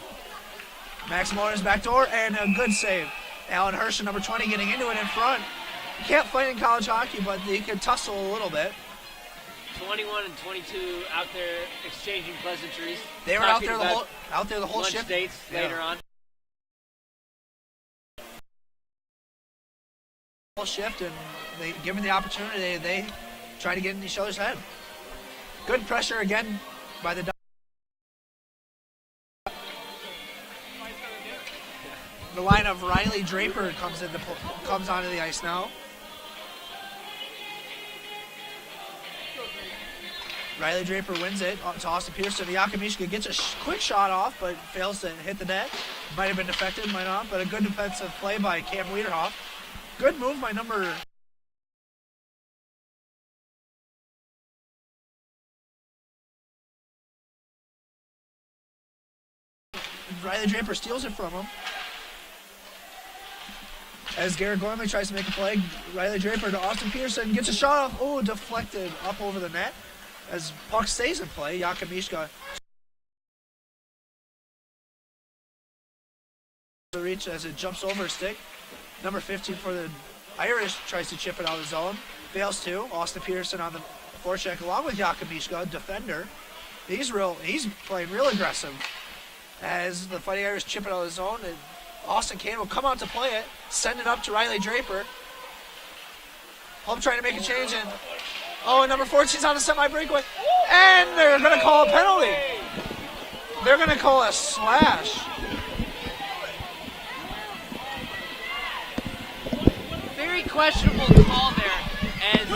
Maximones backdoor, and a good save. Alan Hirsch, number 20, getting into it in front. You can't fight in college hockey, but you can tussle a little bit. 21 and 22 out there exchanging pleasantries. They were out there the whole lunch shift. Dates later on. Whole shift, and they given the opportunity, they try to get in each other's head. Good pressure again by the line of Riley Draper comes onto the ice now. Riley Draper wins it to Austin Pearson. Yakimishka gets a quick shot off, but fails to hit the net. Might have been defected, might not, but a good defensive play by Cam Wiederhoff. Good move by number... Riley Draper steals it from him. As Garrett Gormley tries to make a play, Riley Draper to Austin Pearson, gets a shot off. Oh, deflected up over the net. As puck stays in play, Yakimishka reach as it jumps over a stick. Number 15 for the Irish tries to chip it out of the zone. Fails to. Austin Pearson on the forecheck along with Yakimishka, defender. He's playing real aggressive. As the Fighting Irish chip it out of the zone, and Austin Kane will come out to play it, send it up to Riley Draper. Home trying to make a change, and number 14's on a semi-breakaway, and they're going to call a penalty. They're going to call a slash. Very questionable call there, as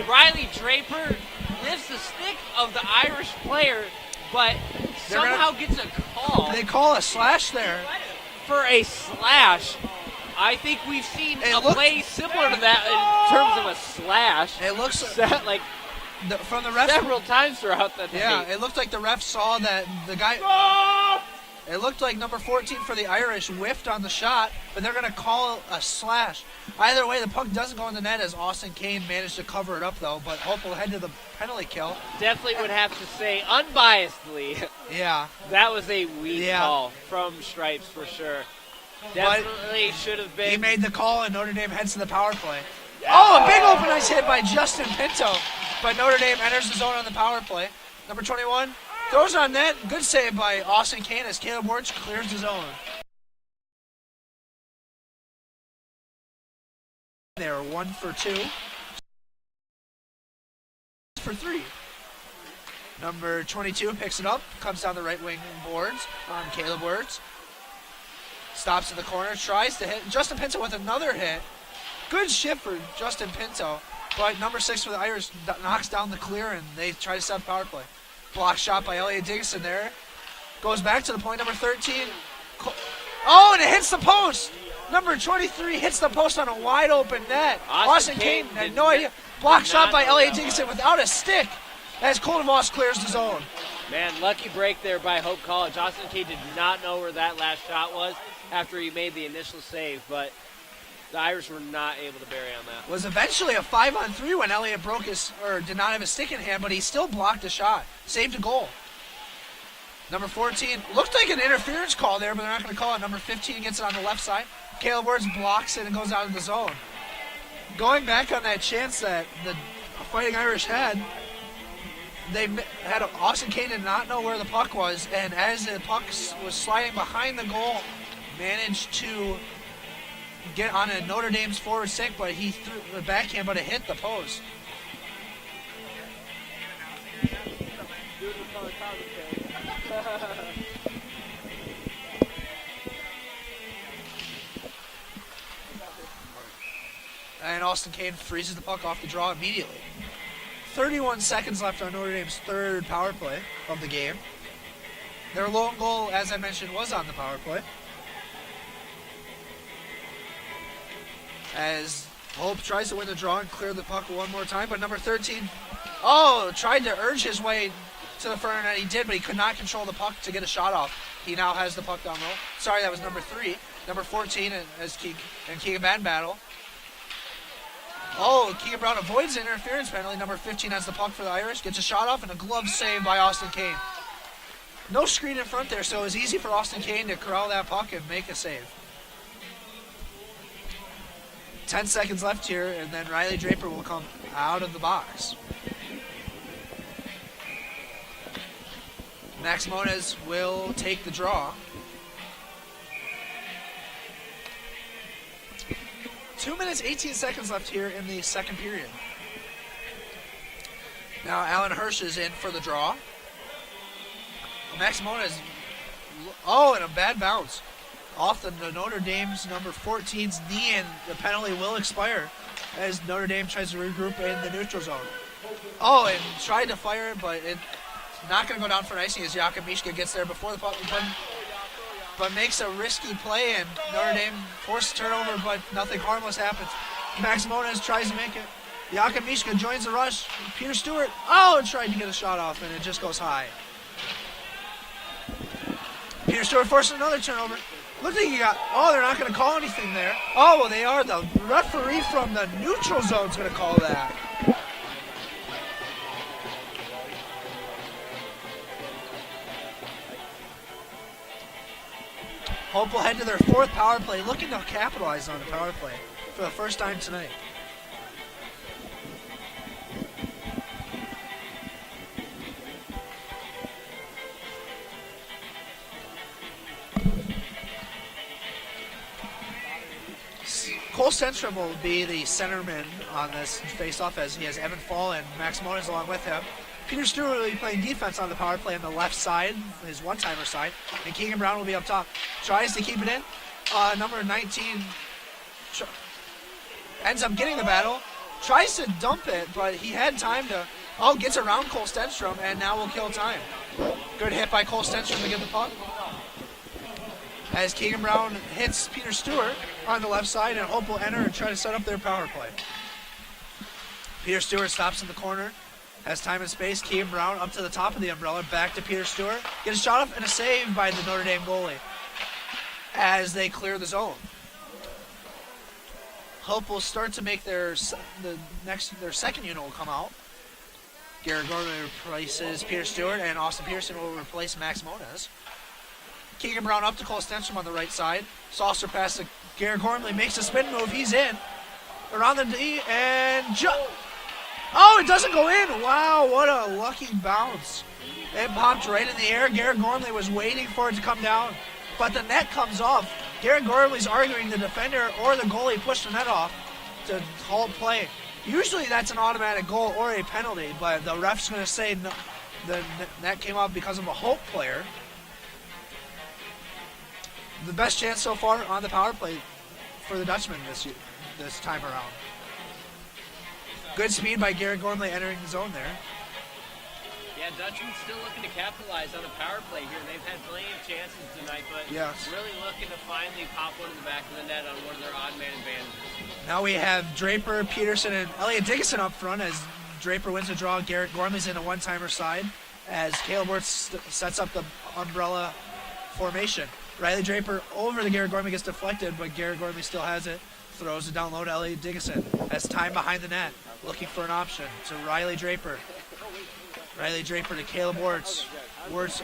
Riley Draper lifts the stick of the Irish player, but somehow gets a call. They call a slash there. For a slash. I think we've seen a play similar to that in terms of a slash. It looks like from the ref several times throughout the day. Yeah, it looked like the ref saw that the guy. It looked like number 14 for the Irish whiffed on the shot, but they're going to call a slash. Either way, the puck doesn't go in the net as Austin Kane managed to cover it up, though, but Hope will head to the penalty kill. Definitely would have to say, unbiasedly, yeah, that was a weak call from Stripes for sure. Definitely should have been. He made the call, and Notre Dame heads to the power play. Oh, a big open ice hit by Justin Pinto, but Notre Dame enters the zone on the power play. Number 21. Throws on net. Good save by Austin Kane as Caleb Wirtz clears the zone. They're 1 for 2. For 3. Number 22 picks it up, comes down the right wing boards on Caleb Wirtz. Stops in the corner, tries to hit. Justin Pinto with another hit. Good shift for Justin Pinto, but number 6 for the Irish knocks down the clear, and they try to set up power play. Block shot by Elliot Dickinson there. Goes back to the point, number 13. And it hits the post. Number 23 hits the post on a wide open net. Austin Kane had no idea. Block shot by Elliot Dickinson without a stick as Koldevos clears the zone. Man, lucky break there by Hope College. Austin Kane did not know where that last shot was after he made the initial save, but the Irish were not able to bury on that. Was eventually a 5-on-3 when Elliott did not have a stick in hand, but he still blocked a shot. Saved a goal. Number 14, looked like an interference call there, but they're not going to call it. Number 15 gets it on the left side. Caleb Wirtz blocks it and goes out of the zone. Going back on that chance that the Fighting Irish had, Austin Kane did not know where the puck was, and as the puck was sliding behind the goal, managed to get on a Notre Dame's forward stick, but he threw the backhand, but it hit the post. And Austin Kane freezes the puck off the draw immediately. 31 seconds left on Notre Dame's third power play of the game. Their lone goal, as I mentioned, was on the power play. As Hope tries to win the draw and clear the puck one more time, but number 13, tried to urge his way to the front net. He did, but he could not control the puck to get a shot off. He now has the puck down low. Sorry, that was number 3. Number 14 as Keegan Madden battle. Keegan Brown avoids the interference penalty. Number 15 has the puck for the Irish. Gets a shot off and a glove save by Austin Kane. No screen in front there, so it was easy for Austin Kane to corral that puck and make a save. 10 seconds left here, and then Riley Draper will come out of the box. Max Moniz will take the draw. 2 minutes, 18 seconds left here in the second period. Now Alan Hirsch is in for the draw. Max Moniz, and a bad bounce off the Notre Dame's number 14's knee, and the penalty will expire as Notre Dame tries to regroup in the neutral zone. And tried to fire it, but it's not going to go down for an icing as Jakub Mishka gets there before the puck, but makes a risky play, and Notre Dame forced turnover, but nothing harmless happens. Max Moniz tries to make it. Jakub Mishka joins the rush. Peter Stewart, tried to get a shot off, and it just goes high. Peter Stewart forced another turnover. Looks like he got, they're not going to call anything there. They are. The referee from the neutral zone is going to call that. Hope will head to their 4th power play, looking to capitalize on the power play for the first time tonight. Cole Stenstrom will be the centerman on this face-off as he has Evan Fall and Max Moniz along with him. Peter Stewart will be playing defense on the power play on the left side, his one-timer side, and Keegan Brown will be up top. Tries to keep it in. Number 19 ends up getting the battle. Tries to dump it, but he had time to... gets around Cole Stenstrom, and now will kill time. Good hit by Cole Stenstrom to get the puck. As Keegan Brown hits Peter Stewart on the left side, and Hope will enter and try to set up their power play. Peter Stewart stops in the corner, has time and space. Keegan Brown up to the top of the umbrella, back to Peter Stewart. Gets a shot off and a save by the Notre Dame goalie as they clear the zone. Hope will start to make their second unit will come out. Garrett Gorman replaces Peter Stewart, and Austin Pearson will replace Max Moniz. Keegan Brown up to Cole Stenstrom on the right side. Saucer pass to Garrett Gormley, makes a spin move. He's in. Around the D, and it doesn't go in. Wow, what a lucky bounce. It popped right in the air. Garrett Gormley was waiting for it to come down, but the net comes off. Garrett Gormley's arguing the defender or the goalie pushed the net off to halt play. Usually that's an automatic goal or a penalty, but the ref's going to say no, the net came off because of a Hope player. The best chance so far on the power play for the Dutchman this time around. Good speed by Garrett Gormley entering the zone there. Yeah, Dutchman's still looking to capitalize on a power play here. They've had plenty of chances tonight, but really looking to finally pop one in the back of the net on one of their odd man advantages. Now we have Draper, Peterson, and Elliot Dickinson up front as Draper wins the draw. Garrett Gormley's in a one-timer side as Caleb Wirtz sets up the umbrella formation. Riley Draper over the Garrett Gormley, gets deflected, but Garrett Gormley still has it. Throws it down low to Elliot Dickinson. Has time behind the net, looking for an option to Riley Draper. Riley Draper to Caleb Wirtz. Wirtz,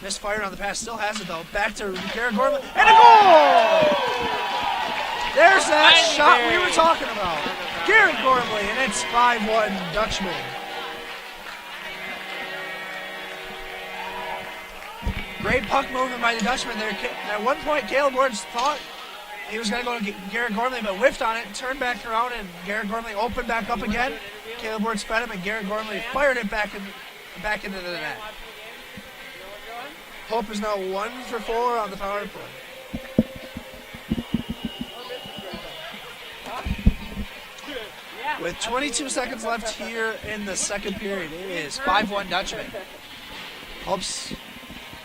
misfired on the pass, still has it though. Back to Garrett Gormley, and a goal! There's that shot we were talking about. Garrett Gormley, and it's 5-1 Dutchman. Great puck movement by the Dutchman there. At one point, Caleb Wirtz thought he was going to go to Garrett Gormley, but whiffed on it, turned back around, and Garrett Gormley opened back up again. Caleb Wirtz fed him, and Garrett Gormley fired it back into the net. Hope is now 1 for 4 on the power play. With 22 seconds left here in the second period, it is 5-1 Dutchman. Hope's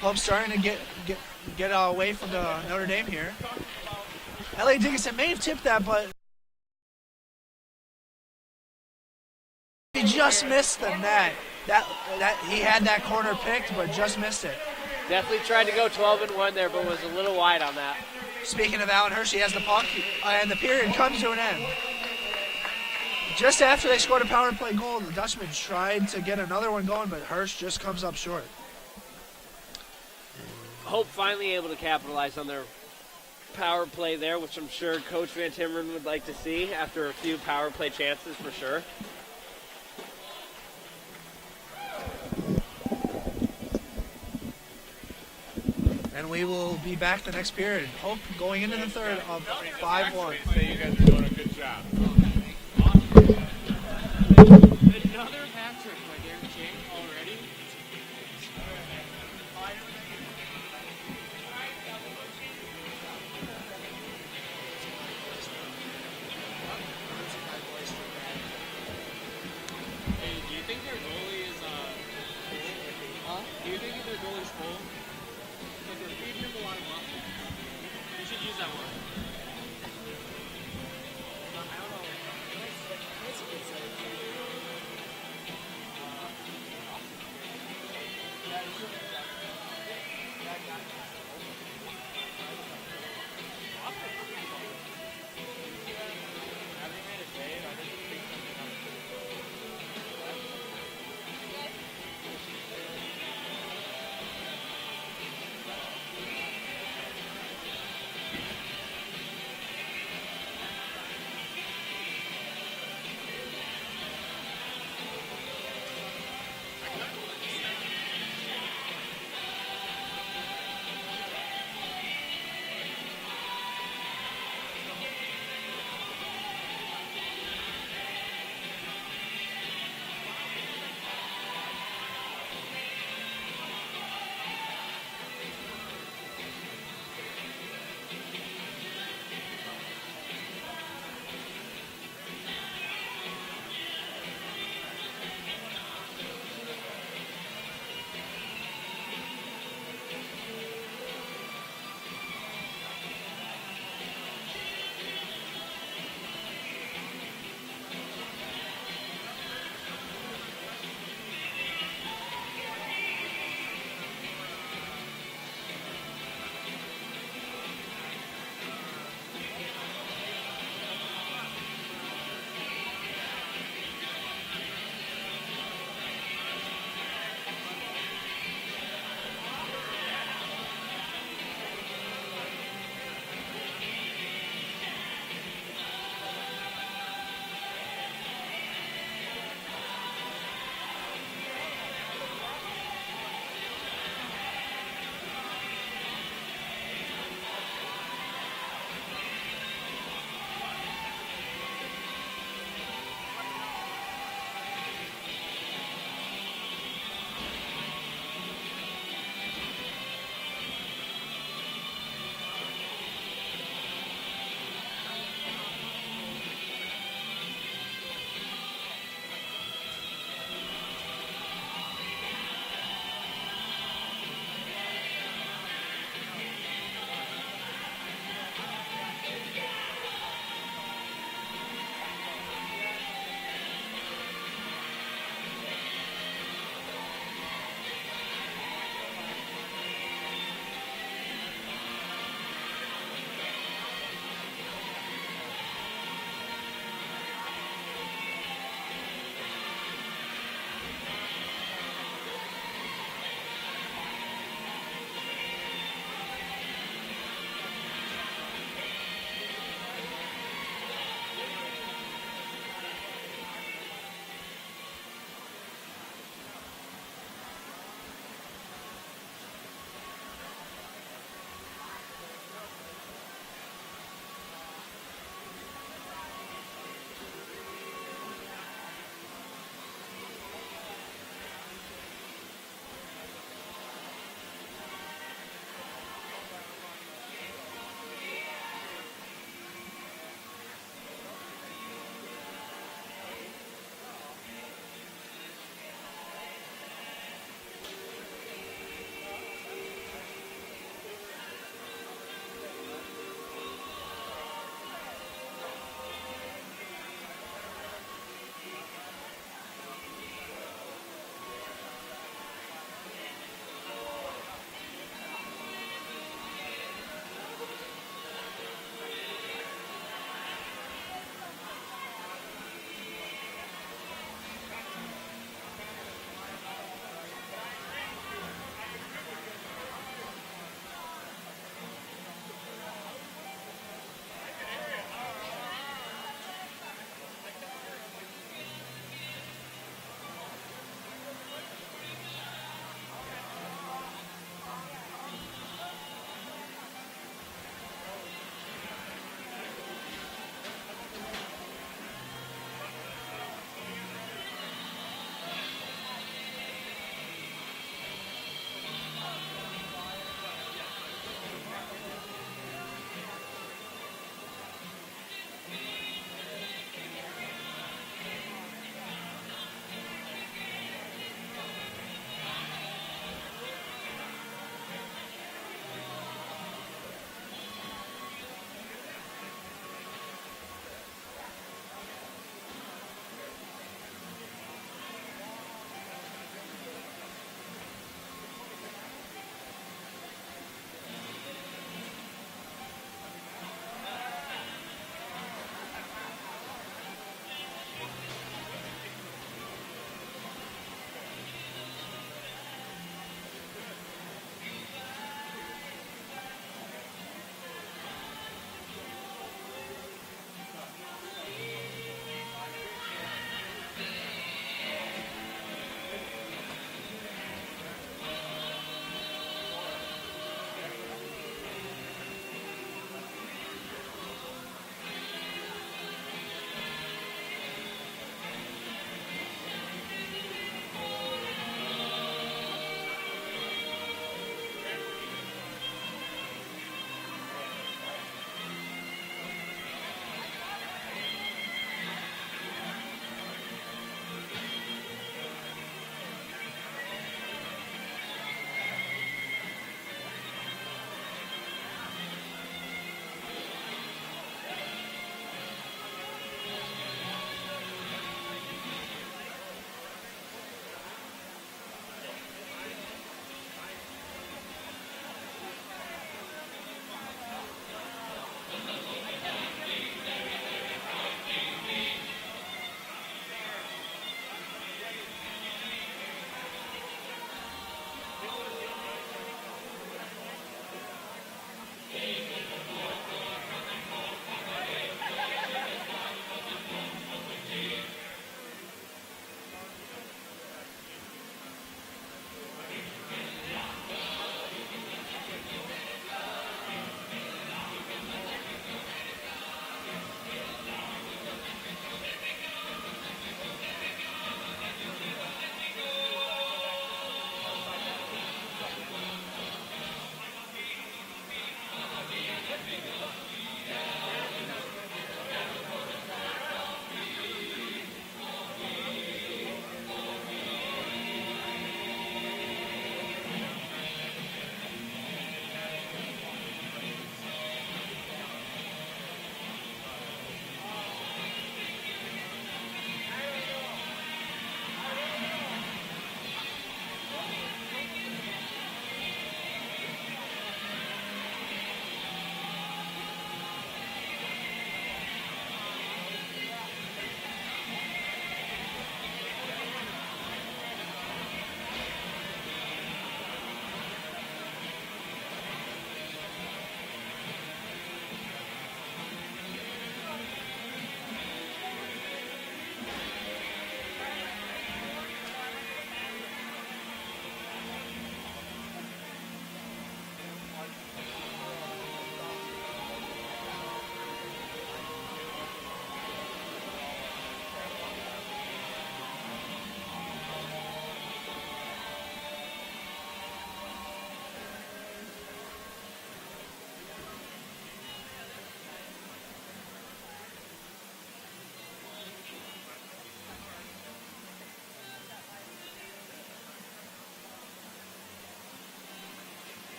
Hope's starting to get away from the Notre Dame here. Elliot Dickinson may have tipped that, but he just missed the net. That he had that corner picked, but just missed it. Definitely tried to go 12-1 there, but was a little wide on that. Speaking of Allen Hurst, he has the puck, and the period comes to an end. Just after they scored a power play goal, the Dutchmen tried to get another one going, but Hurst just comes up short. Hope finally able to capitalize on their power play there, which I'm sure Coach Van Timmeren would like to see after a few power play chances for sure. And we will be back the next period. Hope going into the third of 5-1. Say you guys are doing a good job. Another hat trick by Darren King already. Hey, do you think their goalie is do you think their goalie's full? Like they're feeding him a lot of muscle. You should use that word. I don't know.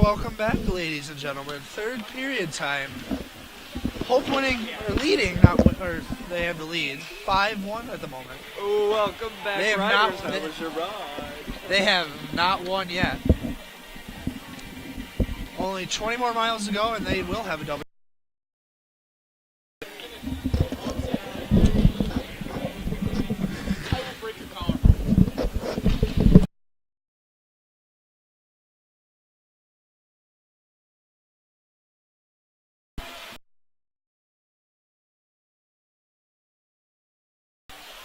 welcome back, ladies and gentlemen. Third period time. Hope winning or leading, or they have the lead. 5-1 at the moment. Oh, welcome back, They have Riders. not- How was your ride? They have not won yet. Only 20 more miles to go, and they will have a double.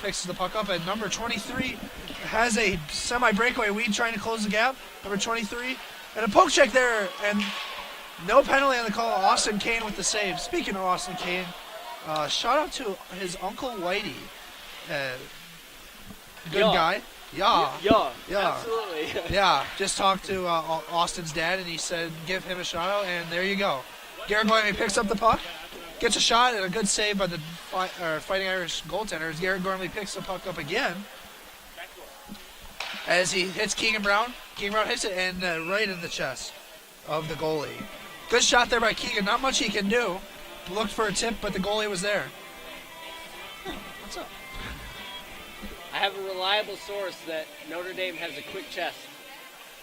Picks the puck up, and number 23 has a semi-breakaway lead trying to close the gap. Number 23, and a poke check there, and no penalty on the call. Austin Kane with the save. Speaking of Austin Kane, shout out to his Uncle Whitey. Good Yeah. guy. Yeah. Yeah, absolutely. Yeah, just talked to Austin's dad, and he said give him a shout out, and there you go. Garrett Gormley picks up the puck, gets a shot, and a good save by the Fighting Irish goaltender as Garrett Gormley picks the puck up again. As he hits Keegan Brown. Keegan Brown hits it, and right in the chest of the goalie. Good shot there by Keegan. Not much he can do. Looked for a tip, but the goalie was there. What's up? I have a reliable source that Notre Dame has a quick chest.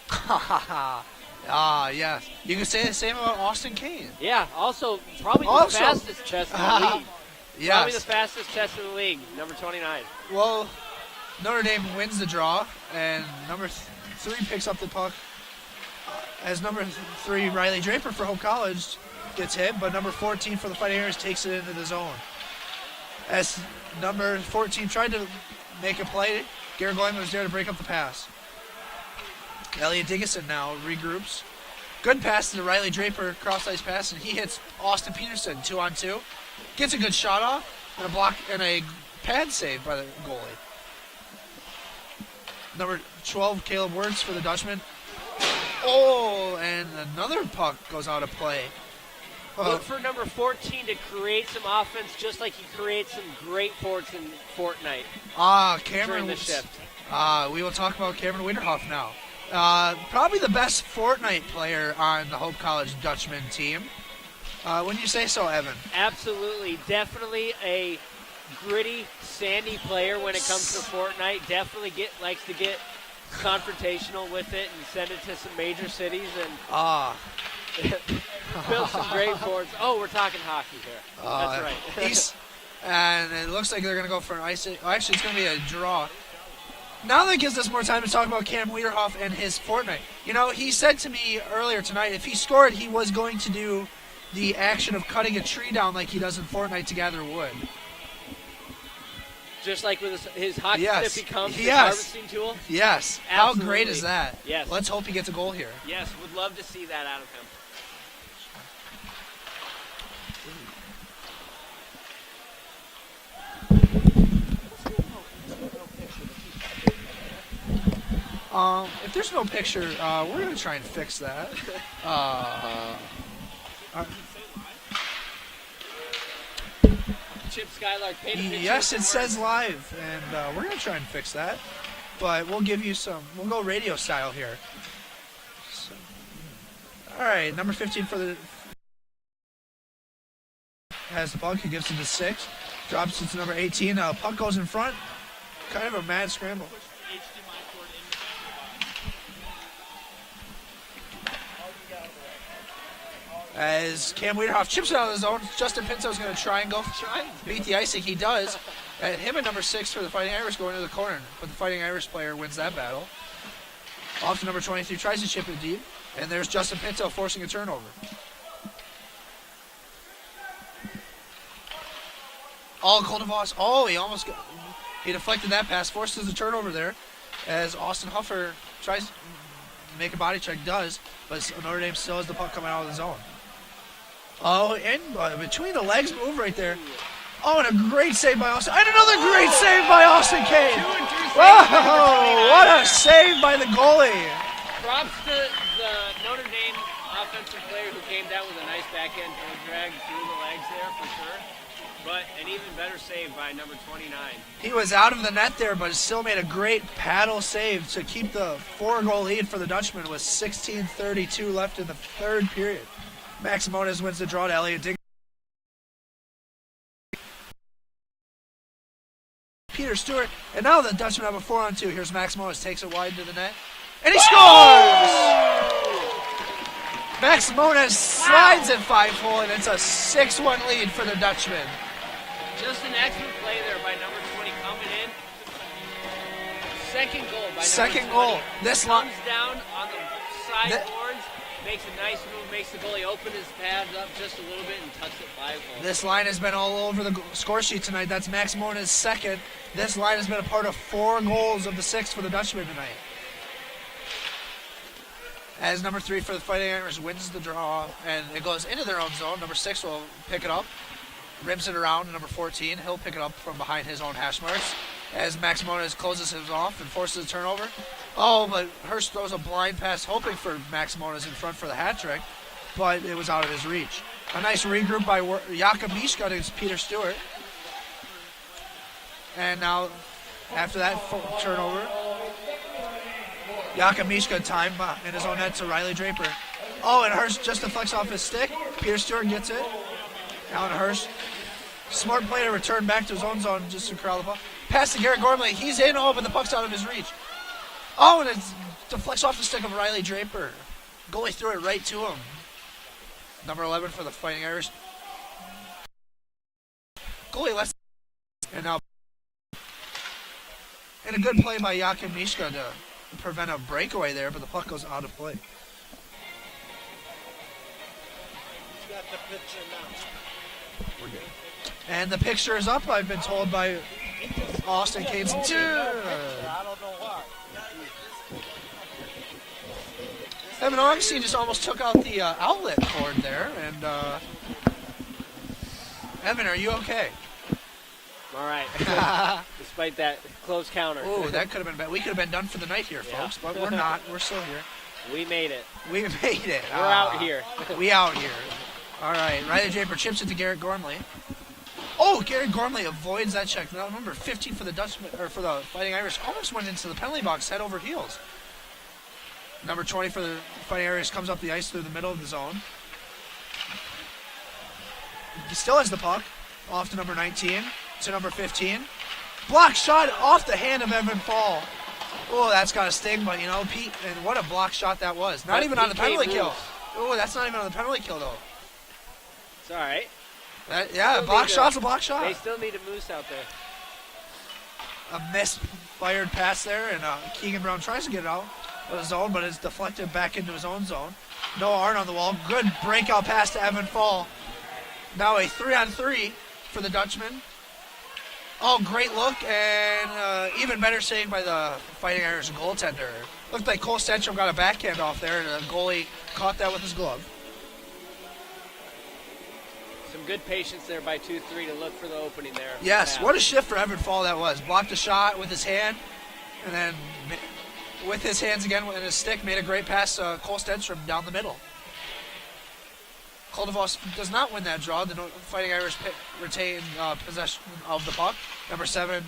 Ha ha ha. Ah, yes. You can say the same about Austin Kane. Yeah, also probably the Also- fastest chest in the league. Probably the Yes. fastest chest in the league, number 29. Well, Notre Dame wins the draw, and number 3 picks up the puck. As number 3, Riley Draper for Hope College gets hit, but number 14 for the Fighting Irish takes it into the zone. As number 14 tried to make a play, Garrett Goyman was there to break up the pass. Elliot Diggison now regroups. Good pass to Riley Draper, cross-ice pass, and he hits Austin Peterson 2-on-2. Gets a good shot off, and a block and a pad save by the goalie. Number 12, Caleb Wirtz for the Dutchman. Oh, and another puck goes out of play. Look for number 14 to create some offense, just like he creates some great forts in Fortnite Cameron during the shift. We will talk about Cameron Wiederhoff now. Probably the best Fortnite player on the Hope College Dutchman team. Wouldn't you say so, Evan? Absolutely. Definitely a gritty, sandy player when it comes to Fortnite. Definitely likes to get confrontational with it and send it to some major cities and build some great forts. Oh, we're talking hockey here. That's right. And it looks like they're going to go for an ice. Actually, it's going to be a draw. Now that gives us more time to talk about Cam Wiederhoff and his Fortnite. You know, he said to me earlier tonight, if he scored, he was going to do the action of cutting a tree down like he does in Fortnite to gather wood. Just like with his hockey Yes. tip becomes his Yes. harvesting tool. Yes. How great Absolutely. is that? Yes. Let's hope he gets a goal here. Yes, would love to see that out of him. If there's no picture, we're going to try and fix that. Chip Skylark paid a picture. Yes, it for says live, and we're going to try and fix that. But we'll give you some, we'll go radio style here. So, all right, number 15 for the, has the puck, he gives it to 6, drops it to number 18, puck goes in front, kind of a mad scramble. As Cam Wiederhoff chips it out of the zone, Justin Pinto's going to try and beat the icing. He does. And him at number 6 for the Fighting Irish go into the corner, but the Fighting Irish player wins that battle. Off to number 23, tries to chip it deep, and there's Justin Pinto forcing a turnover. Oh, Coldevos. Oh, he deflected that pass, forces the turnover there, as Austin Huffer tries to make a body check, does, but Notre Dame still has the puck coming out of the zone. Oh, and between the legs move right there. Oh, and a great save by Austin. And another great save by Austin Kane. 2 and 2 Whoa, what a save by the goalie. Props to the Notre Dame offensive player who came down with a nice backhand toe drag through the legs there for sure. But an even better save by number 29. He was out of the net there, but still made a great paddle save to keep the 4-goal lead for the Dutchman with 16:32 left in the third period. Max Moniz wins the draw to Elliot Ding. Peter Stewart, and now the Dutchman have a 4-on-2. Here's Max Moniz, takes it wide to the net, and he scores! Max Moniz slides at 5-hole, and it's a 6-1 lead for the Dutchman. Just an excellent play there by number 20 coming in. Second goal by Second number 20. goal. This line Comes down on the side boards, makes a nice move, makes the goalie open his pads up just a little bit and tucks it 5-hole. This line has been all over the score sheet tonight. That's Max Moniz' second. This line has been a part of 4 goals of the 6 for the Dutchman tonight. As number 3 for the Fighting Irish wins the draw, and it goes into their own zone. Number 6 will pick it up, rims it around. Number 14, he'll pick it up from behind his own hash marks. As Max Moniz closes him off and forces a turnover. Oh, but Hurst throws a blind pass, hoping for Max Moniz in front for the hat trick, but it was out of his reach. A nice regroup by Jakub Mishka against Peter Stewart. And now, after that turnover, Jakub Mishka time in his own net to Riley Draper. Oh, and Hurst just deflects off his stick. Peter Stewart gets it. Now to Hurst. Smart play to return back to his own zone just to corral the puck. Pass to Garrett Gormley. He's in, but the puck's out of his reach. Oh, and it deflects off the stick of Riley Draper. Goalie threw it right to him. Number 11 for the Fighting Irish. Goalie lets. And now. And a good play by Jakub Mishka to prevent a breakaway there, but the puck goes out of play. Got the picture now. We're good. And the picture is up, I've been told by Austin Canes. I don't know why. Evan Augustine just almost took out the outlet cord there, and Evan, are you okay? All right. Despite that close counter. Oh, that could have been bad. We could have been done for the night here, folks, but we're not. We're still here. We made it. We made it. We're out here. We out here. All right. Riley Draper chips it to Garrett Gormley. Oh, Garrett Gormley avoids that check. Now, number 15 for the Dutchman, or for the Fighting Irish, almost went into the penalty box head over heels. Number 20 for the Fighting Irish comes up the ice through the middle of the zone. He still has the puck. Off to number 19. To number 15. Block shot off the hand of Evan Fall. Oh, that's got a sting, but Pete, and what a block shot that was. Not even on the penalty kill. Oh, that's not even on the penalty kill, though. It's all right. A block shot's a block shot. They still need a moose out there. A misfired pass there, and Keegan Brown tries to get it out of his zone, but it's deflected back into his own zone. Noah Arndt on the wall. Good breakout pass to Evan Fall. Now a 3-on-3 for the Dutchman. Oh, great look, and even better save by the Fighting Irish goaltender. Looked like Cole Stenstrom got a backhand off there, and the goalie caught that with his glove. Some good patience there by 2-3 to look for the opening there. Yes, what a shift for Evan Fall that was. Blocked a shot with his hand, and then with his hands again and his stick, made a great pass to Cole Stenstrom down the middle. Cole DeVos does not win that draw. The Fighting Irish retain possession of the puck. Number 7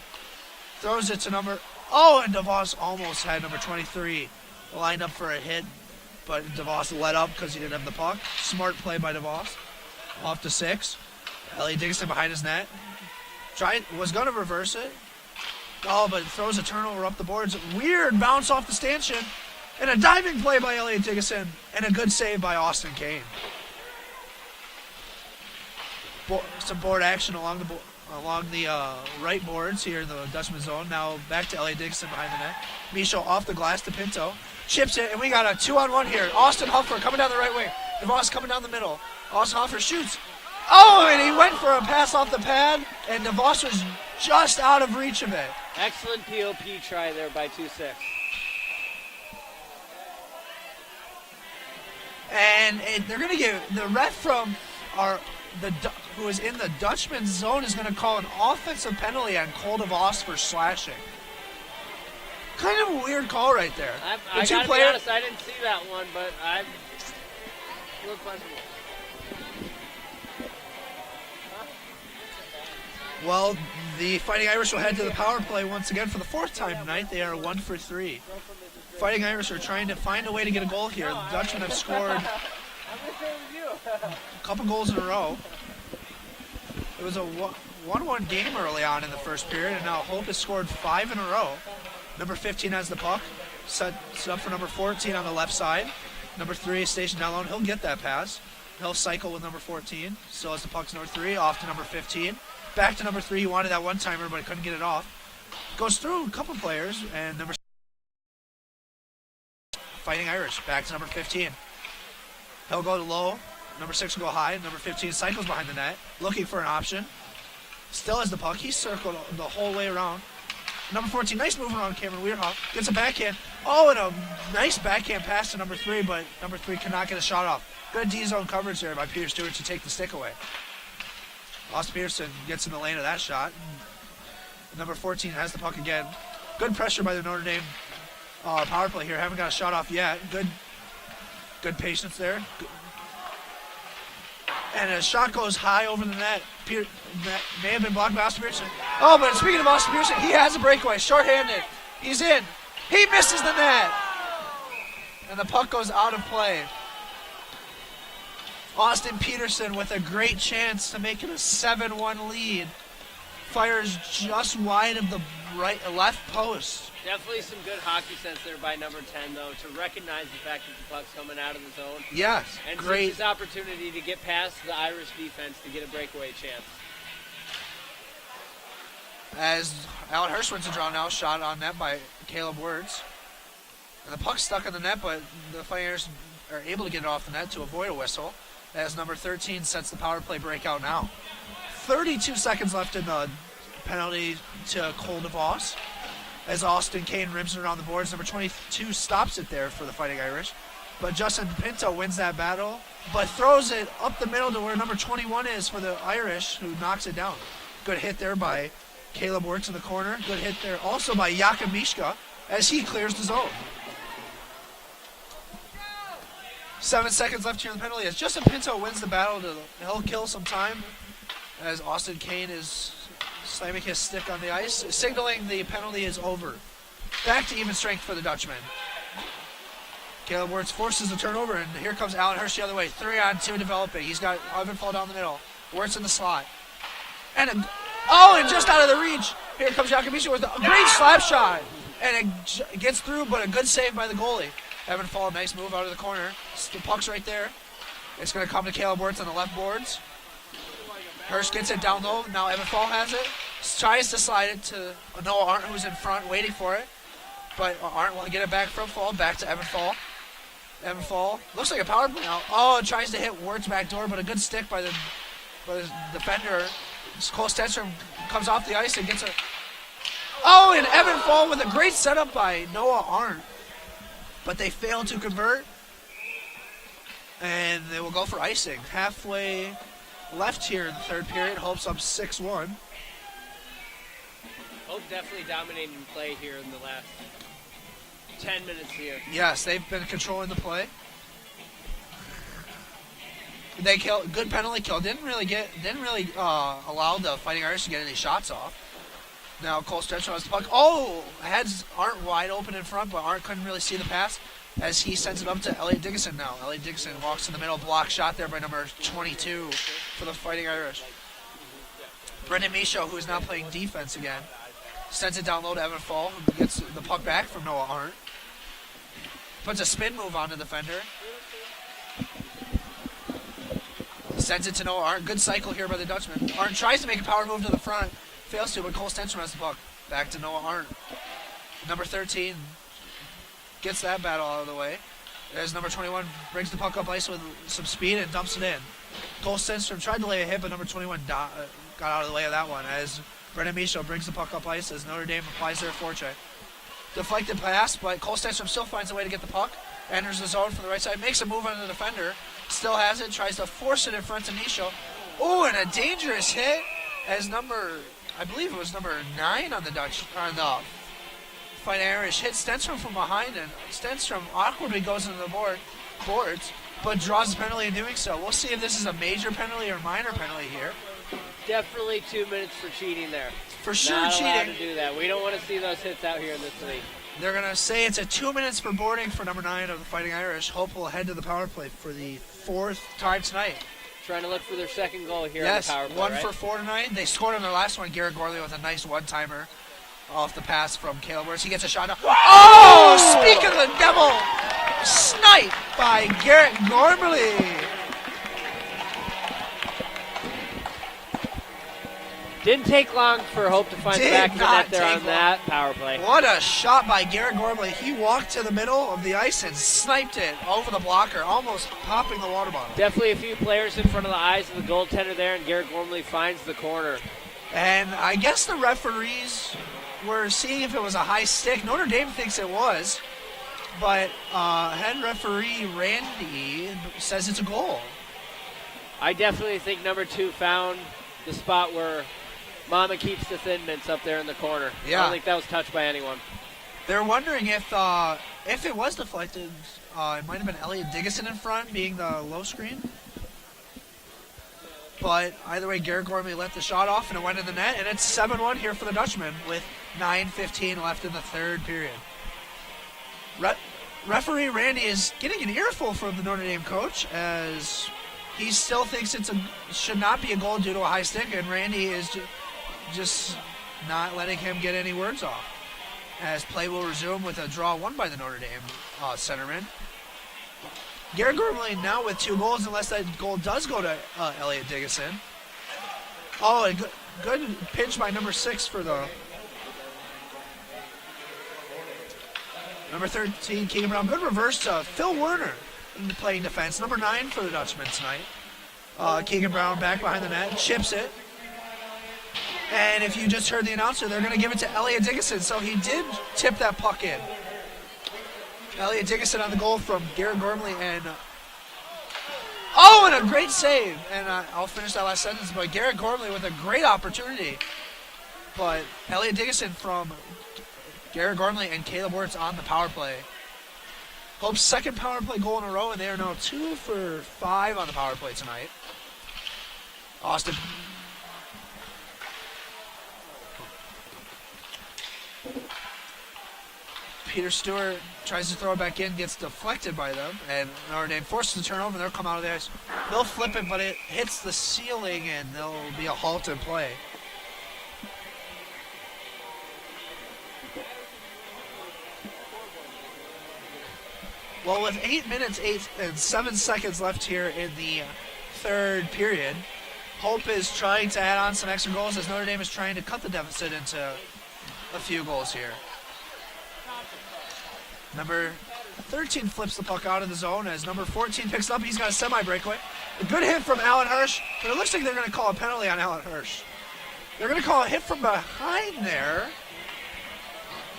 throws it to number... Oh, and DeVos almost had number 23 lined up for a hit, but DeVos let up because he didn't have the puck. Smart play by DeVos. Off to 6. Ellie Dickinson behind his net. Was going to reverse it. Oh, but throws a turnover up the boards. Weird bounce off the stanchion. And a diving play by Elliot Dickinson. And a good save by Austin Kane. Some board action along the right boards here in the Dutchman zone. Now back to Elliot Dickinson behind the net. Micho off the glass to Pinto. Chips it, and we got a 2-on-1 here. Austin Huffer coming down the right wing. DeVos coming down the middle. Austin Huffer shoots. Oh, and he went for a pass off the pad, and DeVos was just out of reach of it. Excellent POP try there by 2-6. And they're going to give the ref from who is in the Dutchman zone is going to call an offensive penalty on Cole DeVos for slashing. Kind of a weird call right there. I gotta be honest, I didn't see that one, but I'm a little questionable. Well, the Fighting Irish will head to the power play once again for the 4th time tonight. They are 1 for 3. Fighting Irish are trying to find a way to get a goal here. The Dutchmen have scored a couple goals in a row. It was a 1-1 game early on in the first period, and now Hope has scored 5 in a row. Number 15 has the puck. Sets up for number 14 on the left side. Number 3 is stationed down low, and he'll get that pass. He'll cycle with number 14. Still has the puck to number 3, off to number 15. Back to number 3. He wanted that one-timer, but he couldn't get it off. Goes through a couple players, and number Fighting Irish. Back to number 15. He'll go to low. Number 6 will go high. Number 15 cycles behind the net, looking for an option. Still has the puck. He's circled the whole way around. Number 14, nice move around Cameron Weirhoff. Gets a backhand. Oh, and a nice backhand pass to number 3, but number 3 cannot get a shot off. Good D-zone coverage there by Peter Stewart to take the stick away. Austin Peterson gets in the lane of that shot. Number 14 has the puck again. Good pressure by the Notre Dame power play here. Haven't got a shot off yet. Good patience there. And a shot goes high over the net. Net may have been blocked by Austin Pearson. Oh, but speaking of Austin Pearson, he has a breakaway. Short-handed. He's in. He misses the net. And the puck goes out of play. Austin Peterson with a great chance to make it a 7-1 lead. Fires just wide of the left post. Definitely some good hockey sense there by number 10, though, to recognize the fact that the puck's coming out of the zone. Yes, and great. his opportunity to get past the Irish defense to get a breakaway chance. As Alan Hurst wins a draw now, shot on net by Caleb Words. And the puck's stuck in the net, but the Flyers are able to get it off the net to avoid a whistle. As number 13 sets the power play breakout now. 32 seconds left in the penalty to Cole DeVos. As Austin Kane rims it around the boards. Number 22 stops it there for the Fighting Irish. But Justin Pinto wins that battle, but throws it up the middle to where number 21 is for the Irish, who knocks it down. Good hit there by Caleb Works in the corner. Good hit there also by Jakub Mishka as he clears the zone. 7 seconds left here in the penalty as Justin Pinto wins the battle. He'll kill some time as Austin Kane is slamming his stick on the ice, signaling the penalty is over. Back to even strength for the Dutchman. Caleb Wirtz forces the turnover, and here comes Alan Hurst the other way. 3-on-2 developing. He's got Ivan fall down the middle. Wirtz in the slot. And just out of the reach. Here comes Jakubisha with a great slap shot. And it gets through, but a good save by the goalie. Evan Fall, nice move out of the corner. The puck's right there. It's going to come to Caleb Wirtz on the left boards. Hurst gets it down low. Now Evan Fall has it. Tries to slide it to Noah Arndt, who's in front waiting for it. But Arndt will get it back from Fall. Back to Evan Fall. Evan Fall. Looks like a power play now. Oh, tries to hit Wirtz back door, but a good stick by the defender. Cole Stenstrom comes off the ice and gets a... Oh, and Evan Fall with a great setup by Noah Arndt. But they fail to convert. And they will go for icing. Halfway left here in the third period. Hope's up 6-1. Hope definitely dominating play here in the last 10 minutes here. Yes, they've been controlling the play. They kill, good penalty kill. Didn't really allow the Fighting Irish to get any shots off. Now Cole Stenstrom has the puck. Oh, heads aren't wide open in front, but Arndt couldn't really see the pass as he sends it up to Elliot Dickinson now. Elliot Dickinson walks in the middle, block shot there by number 22 for the Fighting Irish. Brendan Michaud, who is now playing defense again, sends it down low to Evan Fall, who gets the puck back from Noah Arndt. Puts a spin move on the defender. Sends it to Noah Arndt. Good cycle here by the Dutchman. Arndt tries to make a power move to the front. Fails to, but Cole Stenstrom has the puck. Back to Noah Arndt. Number 13 gets that battle out of the way. As number 21 brings the puck up ice with some speed and dumps it in. Cole Stenstrom tried to lay a hit, but number 21 got out of the way of that one as Brendan Michaud brings the puck up ice as Notre Dame applies their forecheck. Deflected pass, but Cole Stenstrom still finds a way to get the puck. Enters the zone from the right side, makes a move on the defender. Still has it, tries to force it in front of Michaud. Oh, and a dangerous hit as I believe it was number 9 on the Fighting Irish hit Stenstrom from behind, and Stenstrom awkwardly goes into the boards, but draws the penalty in doing so. We'll see if this is a major penalty or minor penalty here. Definitely 2 minutes for cheating there. For sure Not allowed cheating. to do that. We don't want to see those hits out here in this league. They're going to say it's a 2 minutes for boarding for number 9 of the Fighting Irish. Hope will head to the power play for the 4th time tonight. Trying to look for their second goal here Yes, on the power play, 1 right? for 4 tonight. They scored on their last one. Garrett Gorley with a nice one-timer off the pass from Caleb Wirtz. He gets a shot now. Oh, speak of the devil! Snipe by Garrett Gormley. Didn't take long for Hope to find the Did back of the not net there take on long. that power play. What a shot by Garrett Gormley. He walked to the middle of the ice and sniped it over the blocker, almost popping the water bottle. Definitely a few players in front of the eyes of the goaltender there, and Garrett Gormley finds the corner. And I guess the referees were seeing if it was a high stick. Notre Dame thinks it was, but head referee Randy says it's a goal. I definitely think number 2 found the spot where Mama keeps the Thin Mints up there in the corner. Yeah. I don't think that was touched by anyone. They're wondering if it was deflected, it might have been Elliot Diggison in front, being the low screen. But either way, Garrett Gormley let the shot off, and it went in the net, and it's 7-1 here for the Dutchman with 9:15 left in the third period. Referee Randy is getting an earful from the Notre Dame coach, as he still thinks should not be a goal due to a high stick, and Randy is just not letting him get any words off. As play will resume with a draw won by the Notre Dame centerman. Garrett Gormley now with 2 goals, unless that goal does go to Elliot Diggison. Oh, a good pinch by number 6 for the number 13, Keegan Brown. Good reverse to Phil Werner playing defense. Number 9 for the Dutchman tonight. Keegan Brown back behind the net, chips it. And if you just heard the announcer, they're going to give it to Elliot Diggison. So he did tip that puck in. Elliot Diggison on the goal from Garrett Gormley. And a great save. And I'll finish that last sentence. But Garrett Gormley with a great opportunity. But Elliot Diggison from Garrett Gormley and Caleb Wirtz on the power play. Hope's second power play goal in a row, and they are now 2 for 5 on the power play tonight. Austin. Peter Stewart tries to throw it back in, gets deflected by them, and Notre Dame forces the turnover, and they'll come out of the ice. They'll flip it, but it hits the ceiling, and there'll be a halt in play. Well, with 8 minutes, 8 and 7 seconds left here in the third period, Hope is trying to add on some extra goals as Notre Dame is trying to cut the deficit into a few goals here. Number 13 flips the puck out of the zone as number 14 picks it up. He's got a semi-breakaway. A good hit from Alan Hirsch, but it looks like they're going to call a penalty on Alan Hirsch. They're going to call a hit from behind there.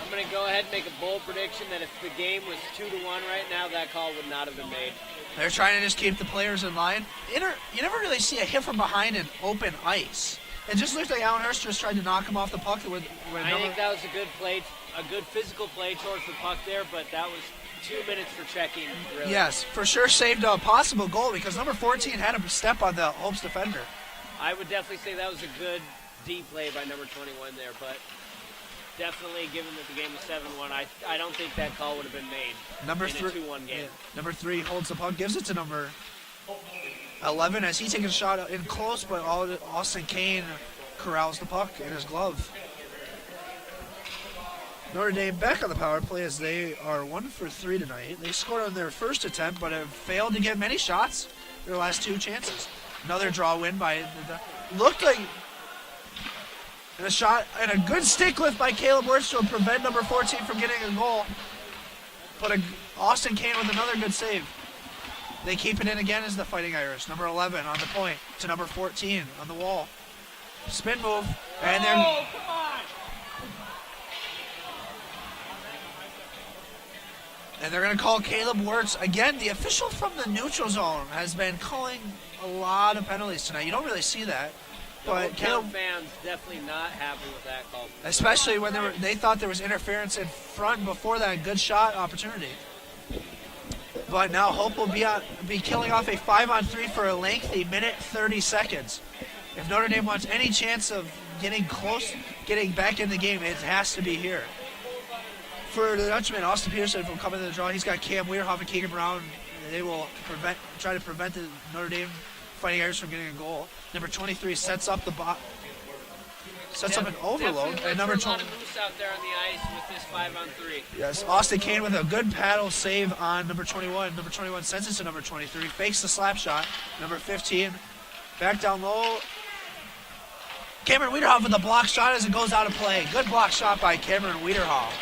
I'm going to go ahead and make a bold prediction that if the game was 2-1 right now, that call would not have been made. They're trying to just keep the players in line. You never really see a hit from behind in open ice. It just looks like Alan Hirsch just tried to knock him off the puck. I think that was a good play, a good physical play towards the puck there, but that was 2 minutes for checking, really. Yes, for sure saved a possible goal because number 14 had a step on the Hope's defender. I would definitely say that was a good deep play by number 21 there, but definitely, given that the game was 7-1, I don't think that call would have been made Number in three, a 2-1 game. Number 3 holds the puck, gives it to number 11 as he takes a shot in close, but Austin Kane corrals the puck in his glove. Notre Dame back on the power play as they are 1 for 3 tonight. They scored on their first attempt, but have failed to get many shots their last 2 chances. Another draw win by looked like and a shot and a good stick lift by Caleb Wirtz to prevent number 14 from getting a goal. But Austin Kane with another good save. They keep it in again as the Fighting Irish. Number 11 on the point to number 14 on the wall. Spin move, and they're... Oh, come on! And they're going to call Caleb Wirtz. Again, the official from the neutral zone has been calling a lot of penalties tonight. You don't really see that. But Caleb fans definitely not happy with that call. Especially when they thought there was interference in front before that good shot opportunity. But now Hope will be killing off a 5-on-3 for a lengthy minute 30 seconds. If Notre Dame wants any chance of getting close, getting back in the game, it has to be here. For the Dutchman, Austin Peterson will come into the draw. He's got Cam Weirhoff and Keegan Brown. They will try to prevent the Notre Dame Fighting Irish from getting a goal. Number 23 sets up an overload. And number 20. Moose out there on the ice with this 5-on-3. Yes, Austin Kane with a good paddle save on number 21. Number 21 sends it to number 23. Fakes the slap shot. Number 15 back down low. Cameron Wiederhoff with a block shot as it goes out of play. Good block shot by Cameron Wiederhoff.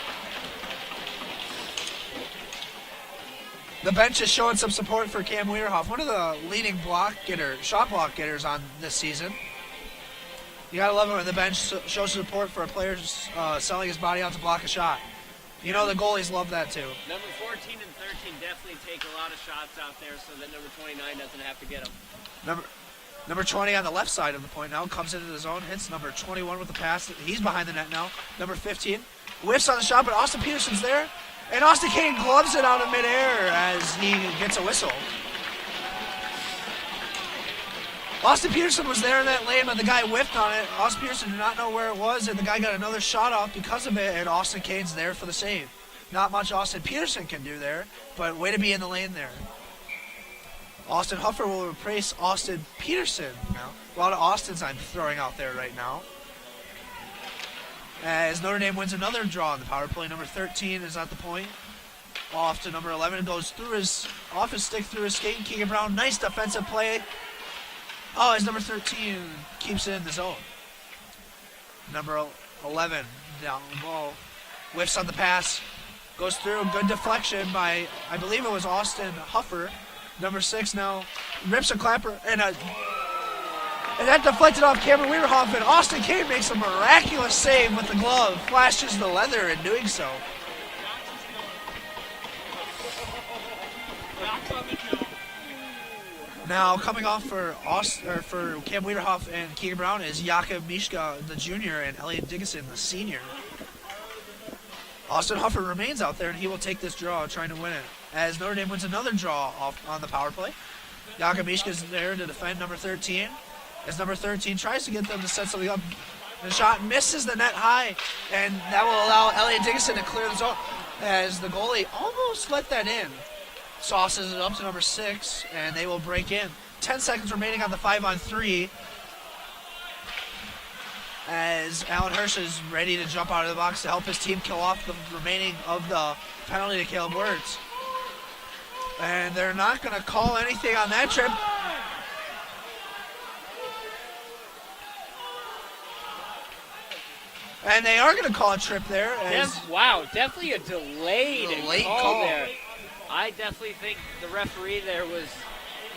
The bench is showing some support for Cam Weirhoff, one of the leading shot block getters on this season. You gotta love it when the bench shows support for a player selling his body out to block a shot. You know the goalies love that too. Number 14 and 13 definitely take a lot of shots out there so that number 29 doesn't have to get them. Number 20 on the left side of the point now comes into the zone, hits number 21 with the pass. He's behind the net now. Number 15 whiffs on the shot, but Austin Peterson's there. And Austin Kane gloves it out of midair as he gets a whistle. Austin Peterson was there in that lane, but the guy whiffed on it. Austin Peterson did not know where it was, and the guy got another shot off because of it, and Austin Kane's there for the save. Not much Austin Peterson can do there, but way to be in the lane there. Austin Huffer will replace Austin Peterson now. A lot of Austins I'm throwing out there right now. As Notre Dame wins another draw on the power play. Number 13 is at the point. Off to number 11. Goes off his stick through his skate. Keegan Brown, nice defensive play. Oh, as number 13 keeps it in the zone. Number 11 down low. Whiffs on the pass. Goes through. Good deflection by, I believe it was Austin Huffer. Number 6 now rips a clapper and that deflected off Cameron Weirhoff, and Austin Kane makes a miraculous save with the glove. Flashes the leather in doing so. Now coming off for Cam Weirhoff and Keegan Brown is Jakob Mishka, the junior, and Elliot Dickinson, the senior. Austin Huffer remains out there, and he will take this draw, trying to win it. As Notre Dame wins another draw off on the power play. Jakob Mishka is there to defend number 13. As number 13 tries to get them to set something up. The shot misses the net high, and that will allow Elliot Dickinson to clear the zone. As the goalie almost let that in. Sauces it up to number 6, and they will break in. 10 seconds remaining on the 5-on-3. As Alan Hirsch is ready to jump out of the box to help his team kill off the remaining of the penalty to Caleb Wirtz. And they're not going to call anything on that trip. And they are going to call a trip there. Wow, definitely a delayed late call there. I definitely think the referee there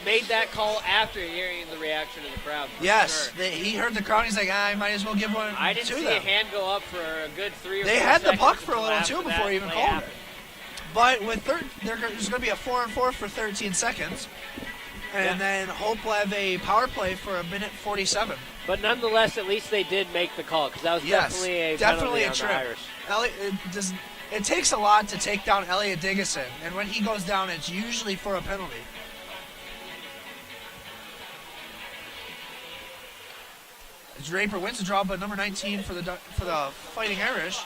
made that call after hearing the reaction of the crowd. Yes, sure. he heard the crowd. He's like, I might as well give one to them. I didn't see a hand go up for a good 3 or 4 seconds. They had the puck for a little too before he even called happened. it. But with there's going to be a 4-on-4 for 13 seconds. And then Hope will have a power play for 1:47. But nonetheless, at least they did make the call, because that was definitely a trip. Irish. It takes a lot to take down Elliot Dickinson, and when he goes down, it's usually for a penalty. Draper wins the draw, but number 19 for the Fighting Irish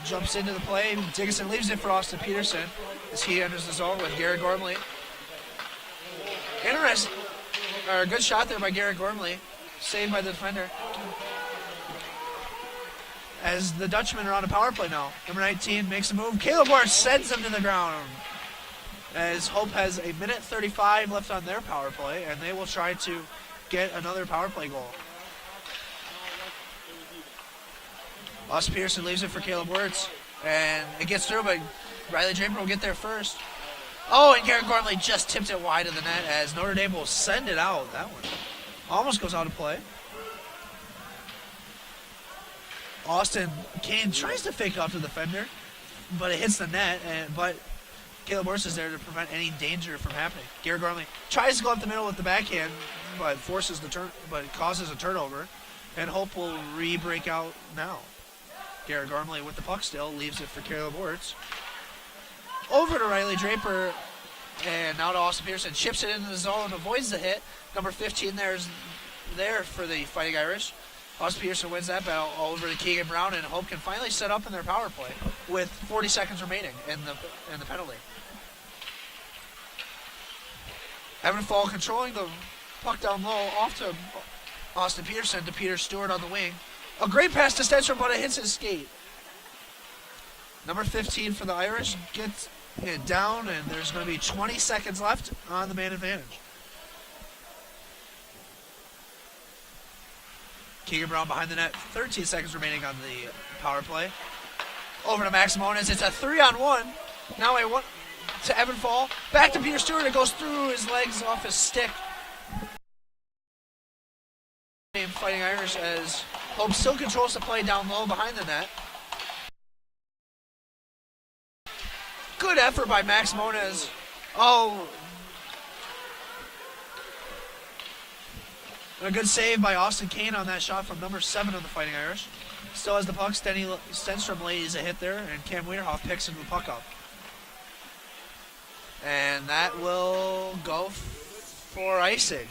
jumps into the play. Dickinson leaves it for Austin Peterson as he enters the zone with Garrett Gormley. Good shot there by Garrett Gormley. Saved by the defender. As the Dutchmen are on a power play now. Number 19 makes a move. Caleb Moore sends him to the ground. As Hope has 1:35 left on their power play, and they will try to get another power play goal. Austin Peterson leaves it for Caleb Wirtz, and it gets through, but Riley Draper will get there first. Oh, and Garrett Gormley just tipped it wide of the net as Notre Dame will send it out. That one almost goes out of play. Austin Kane tries to fake off the defender, but it hits the net, but Caleb Wirtz is there to prevent any danger from happening. Garrett Gormley tries to go up the middle with the backhand, but causes a turnover, and Hope will re-break out now. Garrett Gormley with the puck still, leaves it for Caleb Wirtz. Over to Riley Draper, and now to Austin Peterson. Chips it into the zone, avoids the hit. Number 15 there is there for the Fighting Irish. Austin Peterson wins that battle over to Keegan Brown, and Hope can finally set up in their power play with 40 seconds remaining in the penalty. Evan Fall controlling the puck down low off to Austin Peterson to Peter Stewart on the wing. A great pass to Stenstrom, but it hits his skate. Number 15 for the Irish gets it down, and there's going to be 20 seconds left on the man advantage. Keegan Brown behind the net, 13 seconds remaining on the power play. Over to Max Moniz, it's a 3-on-1. Now a one to Evan Fall, back to Peter Stewart, it goes through his legs off his stick. Fighting Irish as Hope still controls the play down low behind the net. Good effort by Max Moniz. Oh. And a good save by Austin Kane on that shot from number 7 of the Fighting Irish. Still has the puck. Stenstrom lays a hit there, and Cam Wiederhoff picks the puck up. And that will go for icing.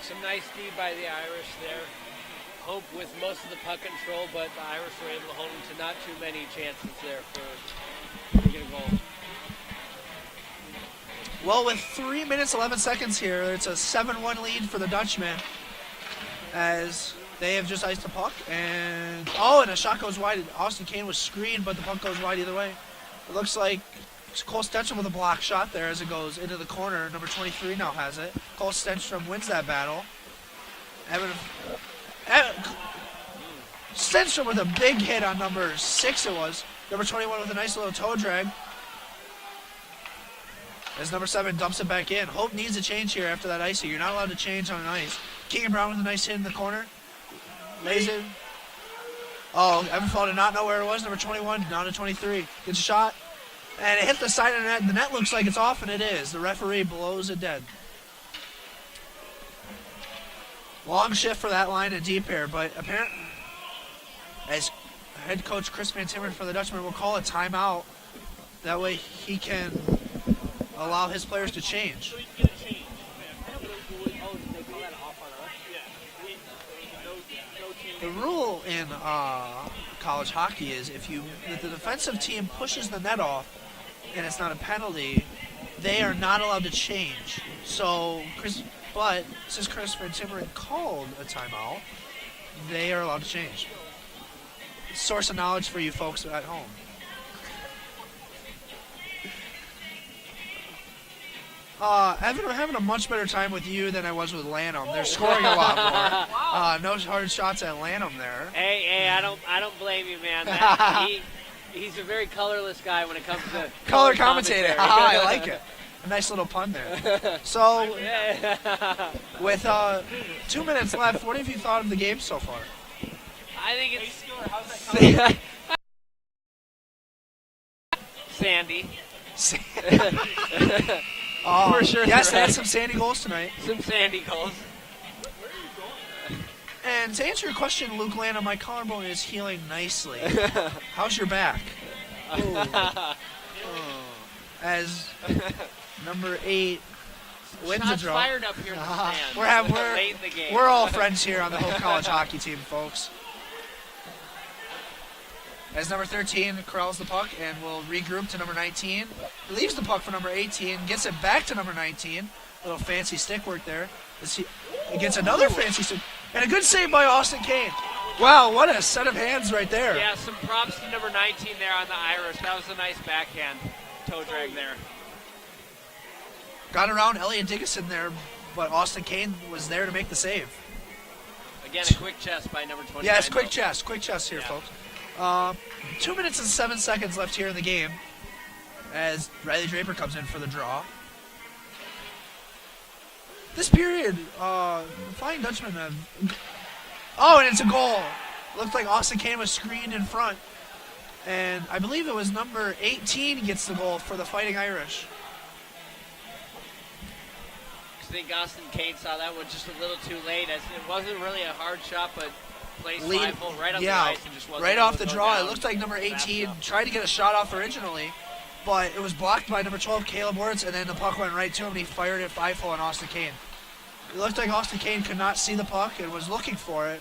Some nice D by the Irish there. Hope with most of the puck control, but the Irish were able to hold him to not too many chances there to get a goal. Well, with 3 minutes, 11 seconds here, it's a 7-1 lead for the Dutchmen as they have just iced the puck. And a shot goes wide. Austin Kane was screened, but the puck goes wide either way. It looks like Cole Stenstrom with a block shot there as it goes into the corner. Number 23 now has it. Cole Stenstrom wins that battle. Stenstrom with a big hit on number 6 it was. Number 21 with a nice little toe drag. As number 7 dumps it back in. Hope needs a change here after that icing. You're not allowed to change on an ice. Keegan Brown with a nice hit in the corner. Lays it. Oh, Evan Fall did not know where it was. Number 21 down to 23. Gets a shot. And it hit the side of the net. The net looks like it's off, and it is. The referee blows it dead. Long shift for that line and deep here, but apparently, as head coach Chris Van Timmeren for the Dutchman will call a timeout. That way he can allow his players to change. So you can get a change. The rule in college hockey is if the defensive team pushes the net off and it's not a penalty, they are not allowed to change. But since Chris Van Timmeren called a timeout, they are allowed to change. Source of knowledge for you folks at home. Evan, we're having a much better time with you than I was with Lanham. They're scoring a lot more. No hard shots at Lanham there. Hey, I don't blame you, man. He's a very colorless guy when it comes to color commentator. I like it. A nice little pun there. So, with 2 minutes left, what have you thought of the game so far? I think it's How's that coming? Sandy. Oh, For sure. Yes, Right. that's some Sandy goals tonight. Some Sandy goals. Where are you going? And to answer your question, Luke Lanham, my collarbone is healing nicely. How's your back? As number 8 wins the Shots draw. fired up here in the stands. Late in the game. We're all friends here on the Hope College hockey team, folks. As number 13 corrals the puck and will regroup to number 19. He leaves the puck for number 18, gets it back to number 19. Little fancy stick work there. He gets another fancy stick. And a good save by Austin Kane. Wow, what a set of hands right there. Yeah, some props to number 19 there on the Irish. That was a nice backhand toe drag there. Got around Elliot Dickinson there, but Austin Kane was there to make the save. Again, a quick chest by number 29. Yes, quick chest here, Yeah. folks. 2 minutes and 7 seconds left here in the game as Riley Draper comes in for the draw. This period, the Flying Dutchmen have... Oh, and it's a goal. Looked like Austin Kane was screened in front. And I believe it was number 18 gets the goal for the Fighting Irish. I think Austin Kane saw that one just a little too late. As it wasn't really a hard shot, but placed five-hole right on the ice and just wasn't right able off to the go draw. down. It looked like number 18 Fast tried to get a shot off originally, but it was blocked by number 12, Caleb Wirtz, and then the puck went right to him, and he fired it 5-hole on Austin Kane. It looked like Austin Kane could not see the puck and was looking for it,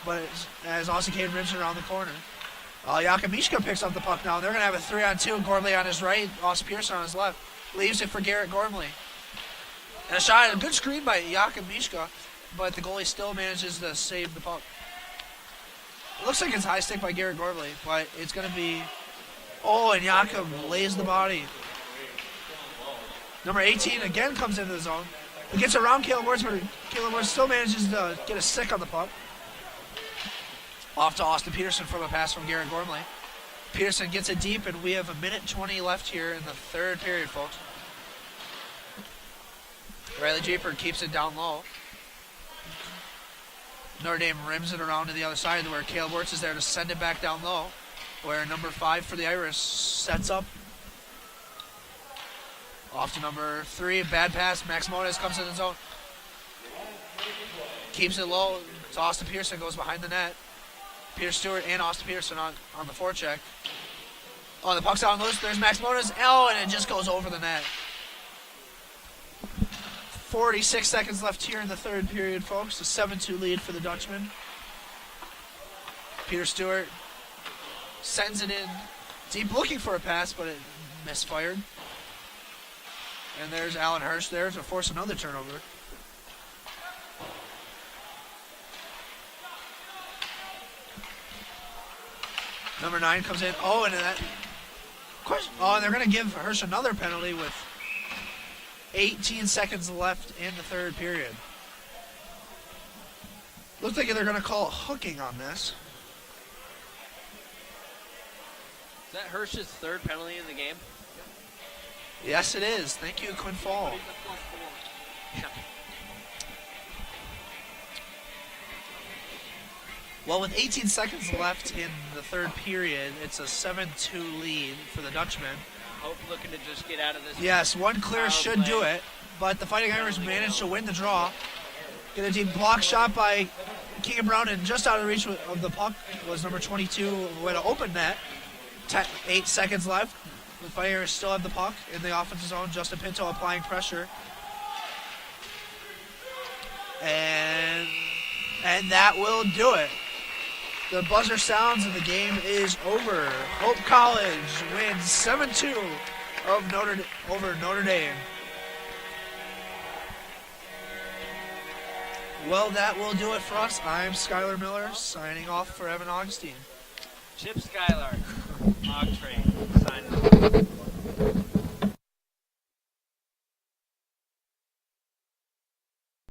but as Austin Kane rims it around the corner. Jakob Mishka picks up the puck now. They're going to have a 3-on-2. Gormley on his right, Austin Pearson on his left. Leaves it for Garrett Gormley. And a shot, a good screen by Jakob Mishka, but the goalie still manages to save the puck. It looks like it's high stick by Garrett Gormley, but it's going to be... Oh, and Jakob lays the body. Number 18 again comes into the zone. He gets around Caleb Woods, but Caleb Woods still manages to get a stick on the puck. Off to Austin Peterson from a pass from Garrett Gormley. Peterson gets it deep, and we have a minute 20 left here in the third period, folks. Riley Draper keeps it down low. Notre Dame rims it around to the other side where Caleb Wirtz is there to send it back down low, where number 5 for the Irish sets up. Off to number 3, bad pass. Max Moniz comes in the zone. Keeps it low. So Austin Pearson goes behind the net. Peter Stewart and Austin Pearson on the forecheck. Oh, the puck's out loose. There's Max Moniz. Oh, and it just goes over the net. 46 seconds left here in the third period, folks. A 7-2 lead for the Dutchman. Peter Stewart sends it in deep, looking for a pass, but it misfired. And there's Alan Hirsch there to force another turnover. Number 9 comes in. Oh, and that question. Oh, and they're going to give Hirsch another penalty with 18 seconds left in the third period. Looks like they're going to call hooking on this. Is that Hirsch's third penalty in the game? Yes, it is. Thank you, Quinn Fall. Well, with 18 seconds left in the third period, it's a 7-2 lead for the Dutchmen. Hope looking to just get out of this. Yes, one clear should do it, but the Fighting Irish managed to win the draw. Get a deep block shot by Keegan Brown, and just out of reach of the puck was number 22 who had an open net. 8 seconds left. The Fighting Irish still have the puck in the offensive zone. Justin Pinto applying pressure. And that will do it. The buzzer sounds and the game is over. Hope College wins 7-2 over Notre Dame. Well, that will do it for us. I'm Skylar Miller, signing off for Evan Augustine. Chip Skylar, Hog Train, signing off.